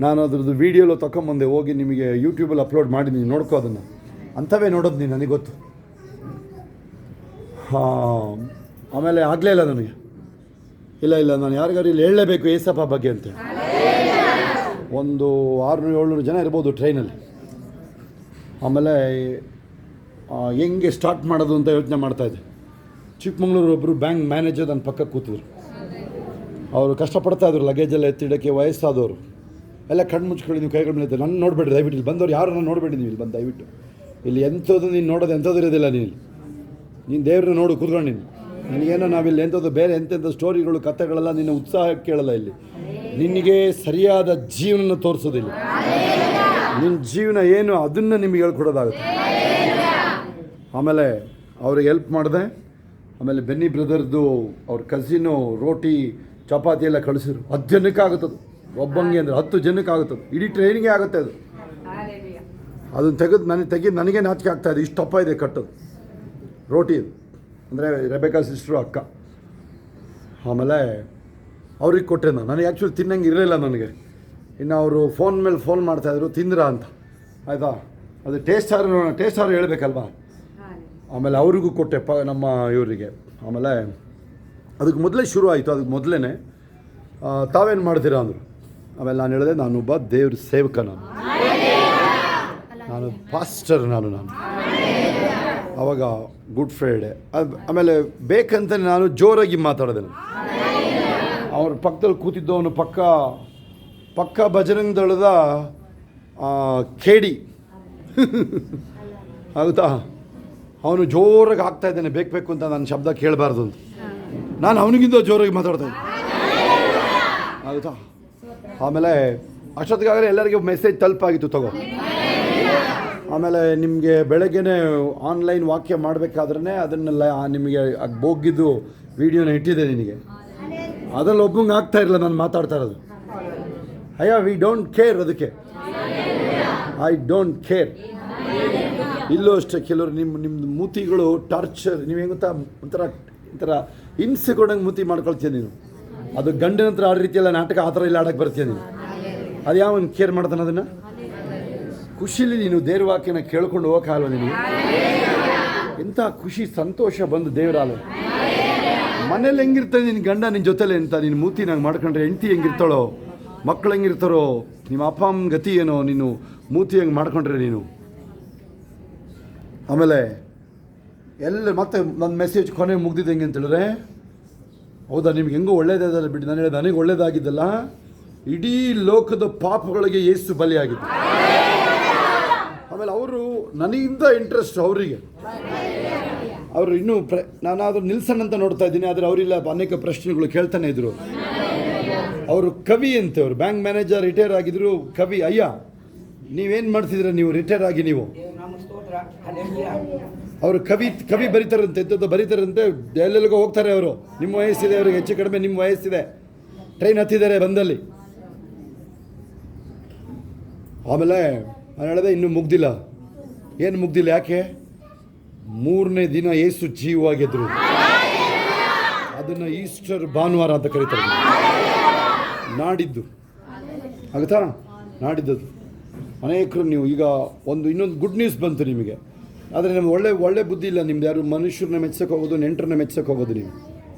ನಾನು ಅದ್ರದ್ದು ವೀಡಿಯೋలో ತಗೊಂಬಂದೆ, ಹೋಗಿ ನಿಮಗೆ ಯೂಟ್ಯೂಬಲ್ಲಿ ಅಪ್ಲೋಡ್ ಮಾಡಿದ್ದೀನಿ, ನೋಡ್ಕೋ ಅದನ್ನು. ಅಂಥವೇ ನೋಡೋದು ನೀನು, ನನಗೆ ಗೊತ್ತು. ಆಮೇಲೆ ಆಗಲೇ ಇಲ್ಲ ನನಗೆ, ಇಲ್ಲ ನಾನು ಯಾರಿಗಾರು ಇಲ್ಲಿ ಹೇಳಲೇಬೇಕು ಏಸಪ್ಪ ಬಗ್ಗೆ ಅಂತ. ಒಂದು 600-700 ಜನ ಇರ್ಬೋದು ಟ್ರೈನಲ್ಲಿ. ಆಮೇಲೆ ಹೆಂಗೆ ಸ್ಟಾರ್ಟ್ ಮಾಡೋದು ಅಂತ ಯೋಚನೆ ಮಾಡ್ತಾಯಿದ್ದೆ. ಚಿಕ್ಕಮಂಗ್ಳೂರು ಒಬ್ಬರು ಬ್ಯಾಂಕ್ ಮ್ಯಾನೇಜರ್ ನನ್ನ ಪಕ್ಕ ಕೂತಿದ್ರು. ಅವರು ಕಷ್ಟಪಡ್ತಾಯಿದ್ರು ಲಗೇಜೆಲ್ಲ ಎತ್ತಿಡೋಕ್ಕೆ. ವಯಸ್ಸಾದವರು ಎಲ್ಲ ಕಣ್ಣು ಮುಚ್ಕೊಳ್ಳಿ, ನೀವು ಕೈಗಳ ಮೇಲೆ ನನ್ನ ನೋಡಬೇಡಿ ದಯವಿಟ್ಟು. ಇಲ್ಲಿ ಬಂದವ್ರು ಯಾರನ್ನ ನೋಡಬೇಡಿ ನೀವು ಇಲ್ಲಿ ಬಂದು ದಯವಿಟ್ಟು. ಇಲ್ಲಿ ಎಂಥದ್ದು ನೀನು ನೋಡೋದು ಎಂಥದ್ದು ಇರೋದಿಲ್ಲ. ನೀನು ದೇವ್ರನ್ನ ನೋಡು ಕೂತ್ಕೊಂಡು. ನಿನಗೇನೋ ನಾವಿಲ್ಲಿ ಎಂಥದ್ದು ಬೇರೆ ಎಂತೆಂಥ ಸ್ಟೋರಿಗಳು ಕಥೆಗಳೆಲ್ಲ ನಿನ್ನ ಉತ್ಸಾಹ ಕೇಳಲ್ಲ. ಇಲ್ಲಿ ನಿನಗೆ ಸರಿಯಾದ ಜೀವನ ತೋರಿಸೋದಿಲ್ಲ. ನಿನ್ನ ಜೀವನ ಏನು ಅದನ್ನು ನಿಮಗೆ ಹೇಳ್ಕೊಡೋದಾಗುತ್ತೆ. ಆಮೇಲೆ ಅವ್ರಿಗೆ ಹೆಲ್ಪ್ ಮಾಡಿದೆ. ಆಮೇಲೆ ಬೆನ್ನಿ ಬ್ರದರ್ದು ಅವ್ರ ಕಸಿನು ರೋಟಿ ಚಪಾತಿ ಎಲ್ಲ ಕಳಿಸಿದ್ರು. 10 ಜನಕ್ಕೆ ಆಗುತ್ತದು. ಒಬ್ಬಂಗೆ ಅಂದರೆ 10 ಜನಕ್ಕೆ ಆಗುತ್ತದು. ಇಡೀ ಟ್ರೈನಿಗೆ ಆಗುತ್ತೆ ಅದು. ಅದನ್ನು ತೆಗೆದು ನನಗೆ ನಾಚಿಕೆ ಆಗ್ತಾಯಿದೆ. ಇಷ್ಟು ತಪ್ಪ ಇದೆ ಕಟ್ಟೋದು ರೋಟಿ. ಅಂದರೆ ರೆಬೆಕಾ ಸಿಸ್ಟ್ರು ಅಕ್ಕ. ಆಮೇಲೆ ಅವ್ರಿಗೆ ಕೊಟ್ಟೆ ನಾನು. ನನಗೆ ಆ್ಯಕ್ಚುಲಿ ತಿನ್ನಂಗೆ ಇರಲಿಲ್ಲ ನನಗೆ. ಇನ್ನು ಅವರು ಫೋನ್ ಮೇಲೆ ಫೋನ್ ಮಾಡ್ತಾಯಿದ್ರು, ತಿಂದ್ರಾ ಅಂತ. ಆಯಿತಾ, ಅದು ಟೇಸ್ಟ್ ಆರು ಹೇಳಬೇಕಲ್ವಾ. ಆಮೇಲೆ ಅವ್ರಿಗೂ ಕೊಟ್ಟೆ ನಮ್ಮ ಇವರಿಗೆ. ಆಮೇಲೆ ಅದಕ್ಕೆ ಮೊದಲೇ ಶುರು ಆಯಿತು. ಅದಕ್ಕೆ ಮೊದಲೇ ತಾವೇನು ಮಾಡ್ತೀರಾ ಅಂದರು. ಆಮೇಲೆ ನಾನು ಹೇಳಿದೆ, ನಾನೊಬ್ಬ ದೇವ್ರ ಸೇವಕ, ನಾನು ಪಾಸ್ಟರ್, ನಾನು ಆವಾಗ ಗುಡ್ ಫ್ರೈಡೆ. ಆಮೇಲೆ ಬೇಕಂತ ನಾನು ಜೋರಾಗಿ ಮಾತಾಡಿದೆ. ಅವ್ರ ಪಕ್ಕದಲ್ಲಿ ಕೂತಿದ್ದವನು ಪಕ್ಕ ಬಜರಂಗ ದಳದ ಕೇಡಿ ಆಗುತ್ತಾ. ಅವನು ಜೋರಾಗಿ ಆಗ್ತಾಯಿದ್ದಾನೆ ಬೇಕು ಅಂತ ನನ್ನ ಶಬ್ದ ಕೇಳಬಾರ್ದು ಅಂತ. ನಾನು ಅವನಿಗಿಂತ ಜೋರಾಗಿ ಮಾತಾಡ್ತಾಯಿದ್ದೆ ಆಗುತ್ತಾ. ಆಮೇಲೆ ಅಷ್ಟೊತ್ತಿಗಾಗಲೇ ಎಲ್ಲರಿಗೂ ಮೆಸೇಜ್ ತಲುಪಾಗಿತ್ತು, ತಗೋ. ಆಮೇಲೆ ನಿಮಗೆ ಬೆಳಗ್ಗೆನೇ ಆನ್ಲೈನ್ ವಾಕ್ಯ ಮಾಡಬೇಕಾದ್ರೆ ಅದನ್ನೆಲ್ಲ ನಿಮಗೆ ಬೋಗಿದ್ದು ವೀಡಿಯೋನ ಇಟ್ಟಿದೆ ನಿನಗೆ. ಅದರಲ್ಲಿ ಒಬ್ಬಂಗೆ ಆಗ್ತಾಯಿರಲಿಲ್ಲ ನಾನು ಮಾತಾಡ್ತಾ ಇರೋದು. We don't care. ಅದಕ್ಕೆ ಐ ಡೋಂಟ್ ಕೇರ್. ಇಲ್ಲೂ ಅಷ್ಟೇ, ಕೆಲವರು ನಿಮ್ಮದು ಮೂತಿಗಳು ಟಾರ್ಚರ್. ನೀವು ಹೆಂಗೆ ಗೊತ್ತಾ, ಒಂಥರ ಹಿಂಸೆ ಕೊಡಂಗೆ ಮೂತಿ ಮಾಡ್ಕೊಳ್ತೀಯ ನೀನು. ಅದು ಗಂಡಿನ ಹತ್ರ ಆ ರೀತಿಯೆಲ್ಲ ನಾಟಕ ಆ ಥರ ಇಲ್ಲ ಆಡೋಕ್ಕೆ ಬರ್ತೀಯ ನೀನು. ಅದು ಯಾವನು ಕೇರ್ ಮಾಡ್ತಾನೆ ಅದನ್ನು? ಖುಷಿಲಿ ನೀನು ದೇವ್ರ ವಾಕ್ಯನ ಕೇಳ್ಕೊಂಡು ಹೋಗೋಕ್ಕಾಗಲ್ವ ನಿನಗೆ? ಎಂಥ ಖುಷಿ ಸಂತೋಷ ಬಂದು ದೇವರಾಲ ಮನೇಲಿ ಹೆಂಗಿರ್ತಾನೆ ನಿನ್ನ ಗಂಡ ನಿನ್ನ ಜೊತೆಲೆ ಅಂತ ನಿನ್ನ ಮೂತಿ ನಂಗೆ ಮಾಡ್ಕೊಂಡ್ರೆ ಹೆಂಡ್ತಿ ಹೆಂಗಿರ್ತಾಳೋ, ಮಕ್ಳು ಹೆಂಗಿರ್ತಾರೋ, ನಿಮ್ಮ ಅಪ್ಪ ಅಮ್ಮನ ಗತಿ ಏನೋ, ನೀನು ಮೂತಿ ಹೆಂಗೆ ಮಾಡ್ಕೊಂಡ್ರೆ ನೀನು. ಆಮೇಲೆ ಎಲ್ಲ ಮತ್ತೆ ನನ್ನ ಮೆಸೇಜ್ ಕೊನೆ ಮುಗ್ದಿದ್ದು ಹೆಂಗೆ ಅಂತ ಹೇಳಿದ್ರೆ, ಹೌದಾ ನಿಮ್ಗೆ ಹೆಂಗೋ ಒಳ್ಳೇದಾದಲ್ಲ ಬಿಡಿ, ನಾನು ಹೇಳಿದೆ ನನಗೆ ಒಳ್ಳೇದಾಗಿದ್ದಲ್ಲ, ಇಡೀ ಲೋಕದ ಪಾಪಗಳಿಗೆ ಯೇಸು ಬಲಿಯಾಗಿದ್ದು. ಆಮೇಲೆ ಅವರು ನನಗಿಂತ ಇಂಟ್ರೆಸ್ಟ್ ಅವರಿಗೆ, ಅವರು ಇನ್ನೂ ನಾನಾದರೂ ನಿಲ್ಸನ್ ಅಂತ ನೋಡ್ತಾ ಇದ್ದೀನಿ, ಆದರೆ ಅವರಿಲ್ಲ ಅನೇಕ ಪ್ರಶ್ನೆಗಳು ಕೇಳ್ತಾನೆ ಇದ್ರು. ಅವರು ಕವಿ ಅಂತೆ, ಅವರು ಬ್ಯಾಂಕ್ ಮ್ಯಾನೇಜರ್ ರಿಟೈರ್ ಆಗಿದ್ರು, ಕವಿ. ಅಯ್ಯ ನೀವೇನು ಮಾಡ್ತಿದ್ದೀರ ನೀವು ರಿಟೈರ್ ಆಗಿ? ನೀವು ಅವರು ಕವಿ ಬರೀತಾರಂತೆ, ಎಂಥದ್ದು ಬರೀತಾರಂತೆ, ಎಲ್ಲೆಲ್ಲಿಗೋ ಹೋಗ್ತಾರೆ ಅವರು. ನಿಮ್ಮ ವಯಸ್ಸಿದೆ ಅವರಿಗೆ, ಹೆಚ್ಚು ಕಡಿಮೆ ನಿಮ್ಮ ವಯಸ್ಸಿದೆ, ಟ್ರೈನ್ ಹತ್ತಿದ್ದಾರೆ ಬಂದಲ್ಲಿ. ಆಮೇಲೆ ನಾನು ಹೇಳಿದೆ ಇನ್ನೂ ಮುಗ್ದಿಲ್ಲ. ಏನು ಮುಗ್ದಿಲ್ಲ? ಯಾಕೆ? 3ನೇ ದಿನ ಯೇಸು ಜೀವವಾಗಿದ್ರು. ಅದನ್ನು ಈಸ್ಟರ್ ಭಾನುವಾರ ಅಂತ ಕರೀತಾರೆ. ನಾಡಿದ್ದು ಆಗುತ್ತಾ? ನಾಡಿದ್ದದು. ಅನೇಕರು ನೀವು ಈಗ ಇನ್ನೊಂದು ಗುಡ್ ನ್ಯೂಸ್ ಬಂತು ನಿಮಗೆ. ಆದರೆ ನಮ್ಗೆ ಒಳ್ಳೆ ಬುದ್ಧಿ ಇಲ್ಲ ನಿಮ್ದು. ಯಾರು ಮನುಷ್ಯರನ್ನ ಮೆಚ್ಚಕ್ಕೆ ಹೋಗೋದು, ನೆಂಟರನ್ನ ಮೆಚ್ಚಕ್ಕೆ ಹೋಗೋದು. ನೀವು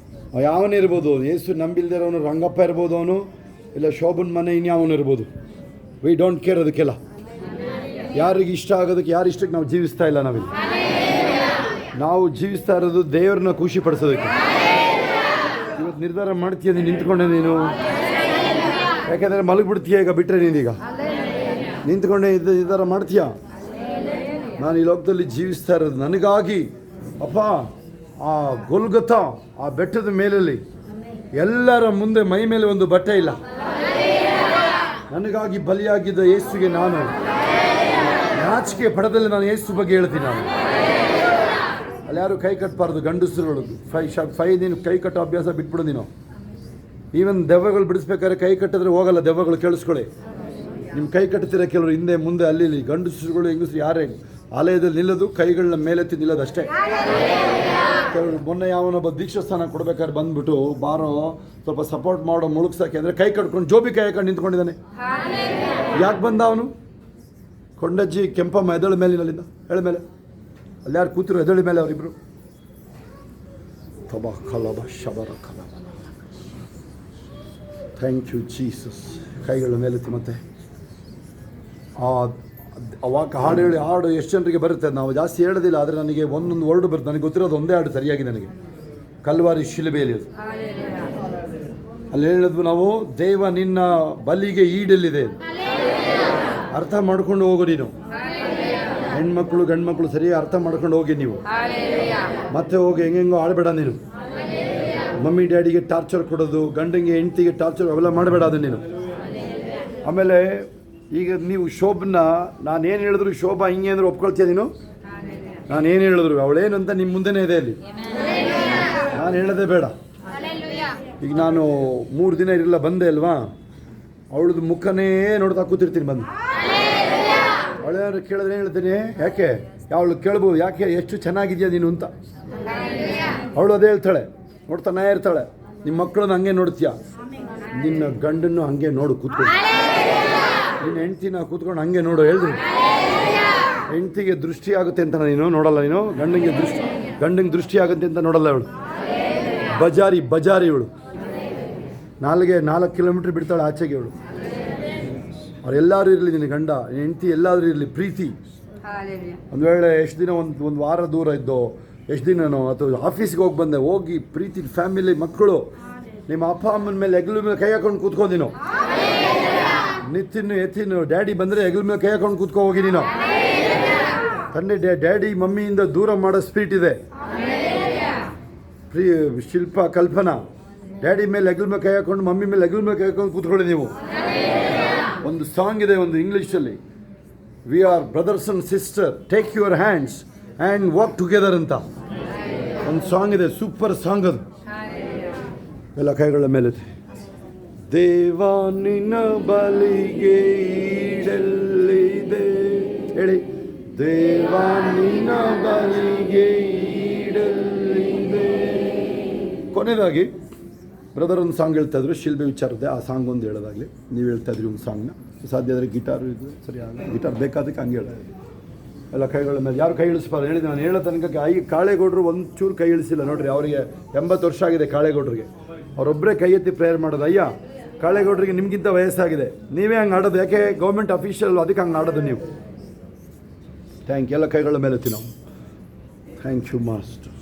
ಯಾವನೇ ಇರ್ಬೋದು, ಯೇಸು ನಂಬಿಲ್ದಿರೋನು ರಂಗಪ್ಪ ಇರ್ಬೋದು, ಅವನು ಇಲ್ಲ ಶೋಭನ್ ಮನೆ ಇನ್ಯಾವನು ಇರ್ಬೋದು. ವಿ ಡೋಂಟ್ ಕೇರ್ ಅದಕ್ಕೆಲ್ಲ. ಯಾರಿಗೆ ಇಷ್ಟ ಆಗೋದಕ್ಕೆ, ಯಾರು ಇಷ್ಟಕ್ಕೆ ನಾವು ಜೀವಿಸ್ತಾ ಇಲ್ಲ. ನಾವಿಲ್ಲಿ ನಾವು ಜೀವಿಸ್ತಾ ಇರೋದು ದೇವ್ರನ್ನ ಖುಷಿ ಪಡಿಸೋದಕ್ಕೆ. ಇವತ್ತು ನಿರ್ಧಾರ ಮಾಡ್ತೀಯ ನೀನು ನಿಂತ್ಕೊಂಡೆ ನೀನು, ಯಾಕೆಂದರೆ ಮಲಗಿಬಿಡ್ತೀಯ ಈಗ, ಬಿಟ್ಟರೆ ನೀನೀಗ ನಿಂತ್ಕೊಂಡೆ ನಿರ್ಧಾರ ಮಾಡ್ತೀಯ. ನಾನು ಈ ಲೋಕದಲ್ಲಿ ಜೀವಿಸ್ತಾ ಇರೋದು ನನಗಾಗಿ. ಅಪ್ಪ, ಆ ಗೊಲ್ಗೊಥ, ಆ ಬೆಟ್ಟದ ಮೇಲಲ್ಲಿ ಎಲ್ಲರ ಮುಂದೆ ಮೈ ಮೇಲೆ ಒಂದು ಬಟ್ಟೆ ಇಲ್ಲ, ನನಗಾಗಿ ಬಲಿಯಾಗಿದ್ದ ಯೇಸುಗೆ ನಾನು ನಾಚಿಕೆ ಪಡೆದಲ್ಲಿ ನಾನು ಯೇಸು ಬಗ್ಗೆ ಹೇಳ್ತೀನಿ. ನಾನು ಅಲ್ಲಿ ಯಾರು ಕೈ ಕಟ್ಟಬಾರ್ದು, ಗಂಡಸರುಗಳು. ನೀನು ಕೈ ಕಟ್ಟೋ ಅಭ್ಯಾಸ ಬಿಟ್ಬಿಡು ನೀನು. ಈವನ್ ದೆವ್ವಗಳು ಬಿಡಿಸ್ಬೇಕಾದ್ರೆ ಕೈ ಕಟ್ಟಿದ್ರೆ ಹೋಗಲ್ಲ ದೆವ್ವಗಳು, ಕೇಳಿಸ್ಕೊಳ್ಳಿ. ನಿಮ್ಮ ಕೈ ಕಟ್ತೀರ ಕೆಲವರು ಹಿಂದೆ ಮುಂದೆ ಅಲ್ಲಿ ಇಲ್ಲಿ. ಗಂಡಸರುಗಳು ಹೆಂಗಸರು ಯಾರೇ ಆಲಯದಲ್ಲಿ ನಿಲ್ಲೋದು ಕೈಗಳನ್ನ ಮೇಲೆತ್ತಿ ನಿಲ್ಲೋದು ಅಷ್ಟೇ. ಕೆಲವರು ಮೊನ್ನೆ ಯಾವನೊಬ್ಬ ದೀಕ್ಷಾಸ್ಥಾನ ಕೊಡ್ಬೇಕಾದ್ರೆ ಬಂದ್ಬಿಟ್ಟು ಬಾರೋ ಸ್ವಲ್ಪ ಸಪೋರ್ಟ್ ಮಾಡೋ ಮುಳುಗ್ಸಕ್ಕೆ ಅಂದರೆ ಕೈ ಕಟ್ಕೊಂಡು ಜೋಬಿ ಕೈ ಹಾಕೊಂಡು ನಿಂತ್ಕೊಂಡಿದ್ದಾನೆ. ಯಾಕೆ ಬಂದ ಅವನು? ಕೊಂಡಜ್ಜಿ ಕೆಂಪಮ್ಮ ಎದಳ ಮೇಲಿನಲ್ಲಿಂದ ಎಳ ಮೇಲೆ ಅಲ್ಲಿ ಯಾರು ಕೂತಿರು ಎದಳಿ ಮೇಲೆ ಅವರಿಬ್ರು. ತಬಾ ಕಲಬ ಶಬರ ಕಲಬ. Thank you Jesus. ಕೈಗಳ ಮೇಲೆತ್ತಿ ಮತ್ತೆ ಅವಾಗ ಹಾಡು ಹೇಳಿ, ಹಾಡು ಎಷ್ಟು ಜನರಿಗೆ ಬರುತ್ತೆ, ನಾವು ಜಾಸ್ತಿ ಹೇಳೋದಿಲ್ಲ. ಆದರೆ ನನಗೆ ಒಂದೊಂದು ವರ್ಡು ಬರುತ್ತೆ. ನನಗೆ ಗೊತ್ತಿರೋದು ಒಂದೇ ಹಾಡು ಸರಿಯಾಗಿ ನನಗೆ, ಕಲ್ವಾರಿ ಶಿಲುಬೆಯಲ್ಲಿ. ಅದು ಅಲ್ಲಿ ಹೇಳಿದ್ವು ನಾವು, ದೇವ ನಿನ್ನ ಬಲಿಗೆ ಈಡೆಲ್ಲಿದೆ. ಅರ್ಥ ಮಾಡ್ಕೊಂಡು ಹೋಗು ನೀನು. ಹೆಣ್ಮಕ್ಳು ಗಂಡ್ಮಕ್ಳು ಸರಿಯಾಗಿ ಅರ್ಥ ಮಾಡ್ಕೊಂಡು ಹೋಗಿ ನೀವು. ಮತ್ತೆ ಹೋಗಿ ಹೆಂಗೆಂಗೋ ಆಡಬೇಡ ನೀನು. ಮಮ್ಮಿ ಡ್ಯಾಡಿಗೆ ಟಾರ್ಚರ್ ಕೊಡೋದು, ಗಂಡಂಗೆ ಹೆಂಡ್ತಿಗೆ ಟಾರ್ಚರ್, ಅವೆಲ್ಲ ಮಾಡಬೇಡ ಅದು ನೀನು. ಆಮೇಲೆ ಈಗ ನೀವು ಶೋಭನ, ನಾನೇನು ಹೇಳಿದ್ರು ಶೋಭಾ ಹಿಂಗೆ ಅಂದ್ರೆ ಒಪ್ಕೊಳ್ತೀಯ ನೀನು? ನಾನೇನು ಹೇಳಿದ್ರು ಅವಳೇನಂತ ನಿಮ್ಮ ಮುಂದೆನೇ ಇದೆ ಅಲ್ಲಿ, ನಾನು ಹೇಳೋದೇ ಬೇಡ. ಈಗ ನಾನು 3 ದಿನ ಇರಲ್ಲ ಬಂದೆ ಅಲ್ವಾ, ಅವಳದು ಮುಖನೇ ನೋಡ್ತಾ ಕೂತಿರ್ತೀನಿ ಬಂದು. ಅವಳೇನಾದ್ರು ಕೇಳಿದ್ರೆ ಹೇಳ್ತೀನಿ, ಯಾಕೆ ಅವಳು ಕೇಳ್ಬೋದು, ಯಾಕೆ ಎಷ್ಟು ಚೆನ್ನಾಗಿದೆಯಾ ನೀನು ಅಂತ. ಅವಳು ಅದೇ ಹೇಳ್ತಾಳೆ, ನೋಡ್ತಾನೆ ಇರ್ತಾಳೆ. ನಿಮ್ಮ ಮಕ್ಕಳನ್ನ ಹಂಗೆ ನೋಡ್ತೀಯ, ನಿನ್ನ ಗಂಡನ್ನು ಹಂಗೆ ನೋಡು ಕೂತ್ಕೊಂಡು, ನಿನ್ನ ಹೆಂಡ್ತಿನ ಕೂತ್ಕೊಂಡು ಹಂಗೆ ನೋಡು. ಹೇಳಿದ್ರು ಹೆಂಡ್ತಿಗೆ ದೃಷ್ಟಿ ಆಗುತ್ತೆ ಅಂತ ನೀನು ನೋಡಲ್ಲ, ನೀನು ಗಂಡಂಗೆ ದೃಷ್ಟಿ ಆಗುತ್ತೆ ಅಂತ ನೋಡಲ್ಲ. ಅವಳು ಬಜಾರಿ ಇವಳು. 4 ಕಿಲೋಮೀಟ್ರ್ ಬಿಡ್ತಾಳೆ ಆಚೆಗೆ ಇವಳು. ಅವರೆಲ್ಲರೂ ಇರಲಿ, ನಿನ್ನ ಗಂಡ ಹೆಂಡ್ತಿ ಎಲ್ಲಾದರೂ ಇರಲಿ, ಪ್ರೀತಿ. ಒಂದು ವೇಳೆ ಎಷ್ಟು ದಿನ ಒಂದು ವಾರ ದೂರ ಇದ್ದೋ, ಎಷ್ಟು ದಿನನೋ, ಅಥವಾ ಆಫೀಸ್ಗೆ ಹೋಗಿ ಬಂದೆ, ಹೋಗಿ ಪ್ರೀತಿ, ಫ್ಯಾಮಿಲಿ, ಮಕ್ಕಳು, ನಿಮ್ಮ ಅಪ್ಪ ಅಮ್ಮನ ಮೇಲೆ ಹೆಗಲ ಮೇಲೆ ಕೈ ಹಾಕೊಂಡು ಕೂತ್ಕೊಂಡಿನೋ. ಎತ್ತಿನ ಡ್ಯಾಡಿ ಬಂದರೆ ಹೆಗಲ ಮೇಲೆ ಕೈ ಹಾಕೊಂಡು ಕೂತ್ಕೊ ಹೋಗಿ ನೀನು. ತಂದೆ ಡ್ಯಾಡಿ ಮಮ್ಮಿಯಿಂದ ದೂರ ಮಾಡೋ ಸ್ಪೀಟ್ ಇದೆ. ಶಿಲ್ಪ ಕಲ್ಪನಾ ಡ್ಯಾಡಿ ಮೇಲೆ ಹೆಗಲ ಮೇಲೆ ಕೈ ಹಾಕೊಂಡು, ಮಮ್ಮಿ ಮೇಲೆ ಹೆಗಲ ಮೇಲೆ ಕೈ ಹಾಕೊಂಡು ಕೂತ್ಕೊಳ್ಳಿ ನೀವು. ಒಂದು ಸಾಂಗ್ ಇದೆ ಒಂದು ಇಂಗ್ಲೀಷಲ್ಲಿ, we are brothers and sister, take your hands and walk together ಅಂತ ಒಂದು ಸಾಂಗ್ ಇದೆ. ಸೂಪರ್ ಸಾಂಗ್ ಅದು. ಎಲ್ಲ ಕೈಗಳ ಮೇಲೆ, ದೇವ ನಿನ್ನ ಬಲಿಗೆ ಈಡೆಲ್ಲಿದೆ ಹೇಳಿ. ದೇವ ನಿನ್ನ ಬಲಿಗೆ ಈಡೆಲ್ಲಿದೆ. ಕೊನೆಯದಾಗಿ ಬ್ರದರ್ ಒಂದು ಸಾಂಗ್ ಹೇಳ್ತಾ ಇದ್ರು, ಶಿಲ್ಬೆ ವಿಚಾರದೆ. ಆ ಸಾಂಗ್ ಒಂದು ಹೇಳೋದಾಗಲಿ, ನೀವು ಹೇಳ್ತಾ ಇದ್ರಿ ಒಂದು ಸಾಂಗ್ನ. ಸಾಧ್ಯ ಆದರೆ ಗಿಟಾರು ಇದು ಸರಿ ಆಗಲ್ಲ, ಗಿಟಾರ್ ಬೇಕಾದಕ್ಕೆ ಹಂಗೆ ಹೇಳೋದು. ಎಲ್ಲ ಕೈಗಳ ಮೇಲೆ ಯಾರು ಕೈ ಇಳಿಸ್ಬಾರ್ದು ಹೇಳಿದೆ. ನಾನು ಹೇಳೋ ತನಕ ಕಾಳೇಗೌಡರು ಒಂಚೂರು ಕೈ ಇಳಿಸಿಲ್ಲ ನೋಡ್ರಿ. ಅವರಿಗೆ 80 ವರ್ಷ ಆಗಿದೆ ಕಾಳೇಗೌಡರಿಗೆ. ಅವರೊಬ್ಬರೇ ಕೈ ಎತ್ತಿ ಪ್ರೇಯರ್ ಮಾಡೋದು. ಅಯ್ಯ ಕಾಳೇಗೌಡರಿಗೆ ನಿಮಗಿಂತ ವಯಸ್ಸಾಗಿದೆ, ನೀವೇ ಹಂಗೆ ಆಡೋದು, ಯಾಕೆ ಗೌರ್ಮೆಂಟ್ ಅಫಿಷಿಯಲ್ ಅದಕ್ಕೆ ಹಂಗೆ ಆಡೋದು ನೀವು. Thank you. ಎಲ್ಲ ಕೈಗಳ ಮೇಲೆ ಎತ್ತಿ ನಾವು ಥ್ಯಾಂಕ್ ಯು ಮಾಸ್ಟರ್.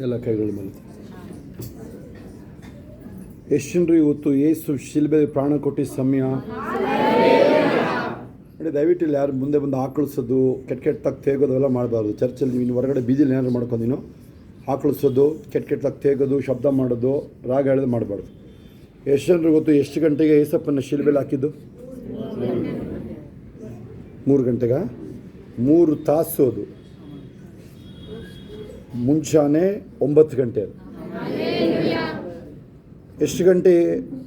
ಎಲ್ಲ ಕೈಗಳ ಮೇಲೆ. ಎಷ್ಟು ಜನರು ಇವತ್ತು ಏಸು ಶಿಲ್ಬೆ ಪ್ರಾಣ ಕೊಟ್ಟಿದ್ದ ಸಮಯ ನೋಡಿ. ದಯವಿಟ್ಟು ಇಲ್ಲಿ ಯಾರು ಮುಂದೆ ಬಂದು ಆಕಳಿಸೋದು, ಕೆಟ್ಟ ತಕ್ಕ ತೇಗೋದು ಅವೆಲ್ಲ ಮಾಡಬಾರ್ದು. ಚರ್ಚಲ್ಲಿ ನೀವು ಹೊರಗಡೆ ಬೀದಿಲಿ ಏನಾದ್ರು ಮಾಡ್ಕೊಂಡು ಆಕಳಿಸೋದು, ಕೆಟ್ಟ ತಕ್ಕ ತೇಗೋದು, ಶಬ್ದ ಮಾಡೋದು, ರಾಗ ಹೇಳೋದು ಮಾಡಬಾರ್ದು. ಎಷ್ಟು ಜನರು ಗೊತ್ತು ಎಷ್ಟು ಗಂಟೆಗೆ ಏಸಪ್ಪನ ಶಿಲ್ಬೆಲ್ ಹಾಕಿದ್ದು? 3 ಗಂಟೆಗ 3 ತಾಸು. ಅದು ಮುಂಚಾನೆ 9 ಗಂಟೆ. ಅದು ಎಷ್ಟು ಗಂಟೆ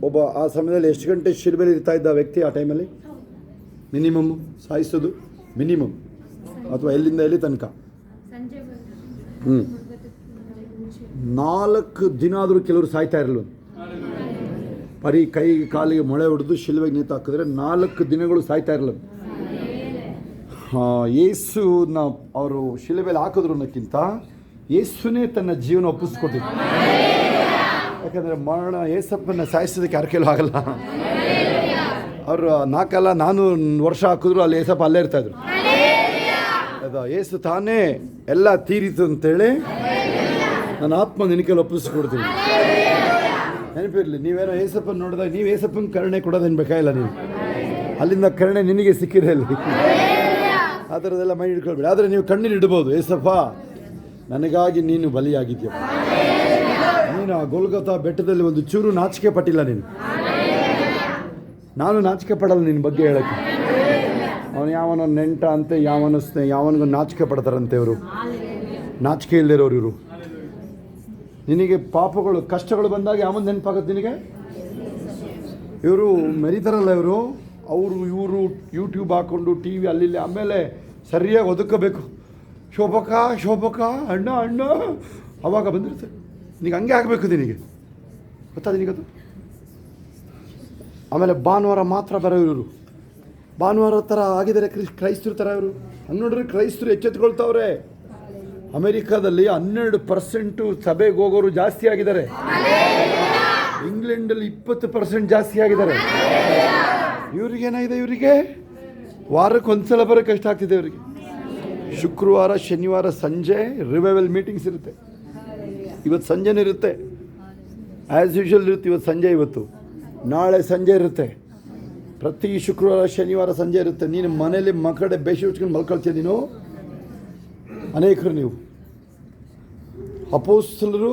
ಒಬ್ಬ ಆ ಸಮಯದಲ್ಲಿ ಎಷ್ಟು ಗಂಟೆ ಶಿಲ್ಬೆಲ್ ಇರ್ತಾ ಇದ್ದ ವ್ಯಕ್ತಿ ಆ ಟೈಮಲ್ಲಿ? ಮಿನಿಮಮ್ ಸಾಯಿಸೋದು ಮಿನಿಮಮ್, ಅಥವಾ ಎಲ್ಲಿಂದ ಎಲ್ಲಿ ತನಕ? 4 ದಿನ ಆದರೂ ಕೆಲವರು ಸಾಯ್ತಾ ಇರಲ್ಲ. ಬರೀ ಕೈ ಕಾಲಿಗೆ ಮೊಳೆ ಹೊಡೆದು ಶಿಲ್ಬೆಗೆ ನೇತು ಹಾಕಿದ್ರೆ 4 ದಿನಗಳು ಸಾಯ್ತಾ ಇರಲ್ಲ. ಯೇಸುನ ಅವರು ಶಿಲುಬೆಯಲ್ಲಿ ಹಾಕಿದ್ರು ಅನ್ನೋಕ್ಕಿಂತ ಯೇಸುನೇ ತನ್ನ ಜೀವನ ಒಪ್ಪಿಸ್ಕೊಟ್ಟಿದ್ರು. ಯಾಕಂದರೆ ಮರಣ ಏಸಪ್ಪನ ಸಾಯಿಸೋದಕ್ಕೆ ಯಾರ ಕೈಲೂ ಆಗಲ್ಲ. ಅವರು 4 ವರ್ಷ ಹಾಕಿದ್ರು ಅಲ್ಲಿ ಏಸಪ್ಪ ಅಲ್ಲೇ ಇರ್ತಾಯಿದ್ರು. ಅದು ಏಸು ತಾನೇ ಎಲ್ಲ ತೀರಿತು ಅಂತೇಳಿ ನನ್ನ ಆತ್ಮ ನಿನ್ನ ಕೈಲಿ ಒಪ್ಪಿಸ್ಕೊಡ್ತೀನಿ. ನೆನಪಿರಲಿ, ನೀವೇನೋ ಏಸಪ್ಪನ ನೋಡಿದಾಗ ನೀವು ಏಸಪ್ಪನ ಕರುಣೆ ಕೊಡೋದೇನು ಬೇಕಾಗಿಲ್ಲ. ನೀವು ಅಲ್ಲಿಂದ ಕರುಣೆ ನಿನಗೆ ಸಿಕ್ಕಿದೆ ಅಲ್ಲಿ, ಆ ಥರದ್ದೆಲ್ಲ ಮೈ ಹಿಡ್ಕೊಳ್ಬೇಡಿ. ಆದರೆ ನೀವು ಕಣ್ಣೀರು ಇಡ್ಬೋದು, ಏಸಪ್ಪ ನನಗಾಗಿ ನೀನು ಬಲಿಯಾಗಿದ್ಯ. ನೀನು ಆ ಗೊಲ್ಗೊಥಾ ಬೆಟ್ಟದಲ್ಲಿ ಒಂದು ಚೂರು ನಾಚಿಕೆ ಪಟ್ಟಿಲ್ಲ. ನೀನು ನಾನು ನಾಚಿಕೆ ಪಡಲ್ಲ ನಿನ್ನ ಬಗ್ಗೆ ಹೇಳೋಕ್ಕೆ. ಅವನು ಯಾವನೋ ನೆಂಟ ಅಂತೆ, ಯಾವನಿಗೂ ನಾಚಿಕೆ ಪಡ್ತಾರಂತೆ ಇವರು. ನಾಚಿಕೆ ಇಲ್ಲದಿರೋರು ಇವರು. ನಿನಗೆ ಪಾಪಗಳು ಕಷ್ಟಗಳು ಬಂದಾಗ ಯಾವನ್ ನೆನಪಾಗುತ್ತೆ ನಿನಗೆ? ಇವರು ಮೆರಿತಾರಲ್ಲ ಇವರು, ಇವರು ಯೂಟ್ಯೂಬ್ ಹಾಕ್ಕೊಂಡು ಟಿ ವಿ ಅಲ್ಲಿ ಆಮೇಲೆ ಸರಿಯಾಗಿ ಒದಕಬೇಕು. ಶೋಭಕ ಅಣ್ಣ ಅವಾಗ ಬಂದಿರ್ತಾರೆ. ನಿನಗೆ ಹಂಗೆ ಆಗಬೇಕು ನಿನಗೆ, ಗೊತ್ತಾದ ನಿನಗದು? ಆಮೇಲೆ ಭಾನುವಾರ ಮಾತ್ರ ಬರೋರು. ಭಾನುವಾರ ಥರ ಆಗಿದ್ದಾರೆ ಕ್ರೈಸ್ತರು ಥರ ಇವರು. ಹಂಗೆ ನೋಡ್ರಿ, ಕ್ರೈಸ್ತರು ಎಚ್ಚೆತ್ಕೊಳ್ತಾವ್ರೆ. ಅಮೆರಿಕಾದಲ್ಲಿ 12% ಸಭೆಗೆ ಹೋಗೋರು ಜಾಸ್ತಿ ಆಗಿದ್ದಾರೆ. ಇಂಗ್ಲೆಂಡಲ್ಲಿ 20% ಜಾಸ್ತಿ ಆಗಿದ್ದಾರೆ. ಇವ್ರಿಗೇನಾಗಿದೆ? ಇವರಿಗೆ ವಾರಕ್ಕೆ ಒಂದ್ಸಲ ಬರೋಕ್ಕೆ ಕಷ್ಟ ಆಗ್ತಿದೆ ಇವರಿಗೆ. ಶುಕ್ರವಾರ ಶನಿವಾರ ಸಂಜೆ ರಿವೈವಲ್ ಮೀಟಿಂಗ್ಸ್ ಇರುತ್ತೆ. ಇವತ್ತು ಸಂಜೆನೇ ಇರುತ್ತೆ, ಆ್ಯಸ್ ಯೂಶುವಲ್ ಇರುತ್ತೆ. ಇವತ್ತು ಸಂಜೆ, ಇವತ್ತು ನಾಳೆ ಸಂಜೆ ಇರುತ್ತೆ. ಪ್ರತಿ ಶುಕ್ರವಾರ ಶನಿವಾರ ಸಂಜೆ ಇರುತ್ತೆ. ನೀನು ಮನೇಲಿ ಮಕ್ಕಡೆ ಬೇಸಿ ಉಚ್ಕೊಂಡು ಮಲ್ಕೊಳ್ತೀಯ. ನೀನು ಅನೇಕರು ನೀವು ಅಪೋಸ್ತಲರು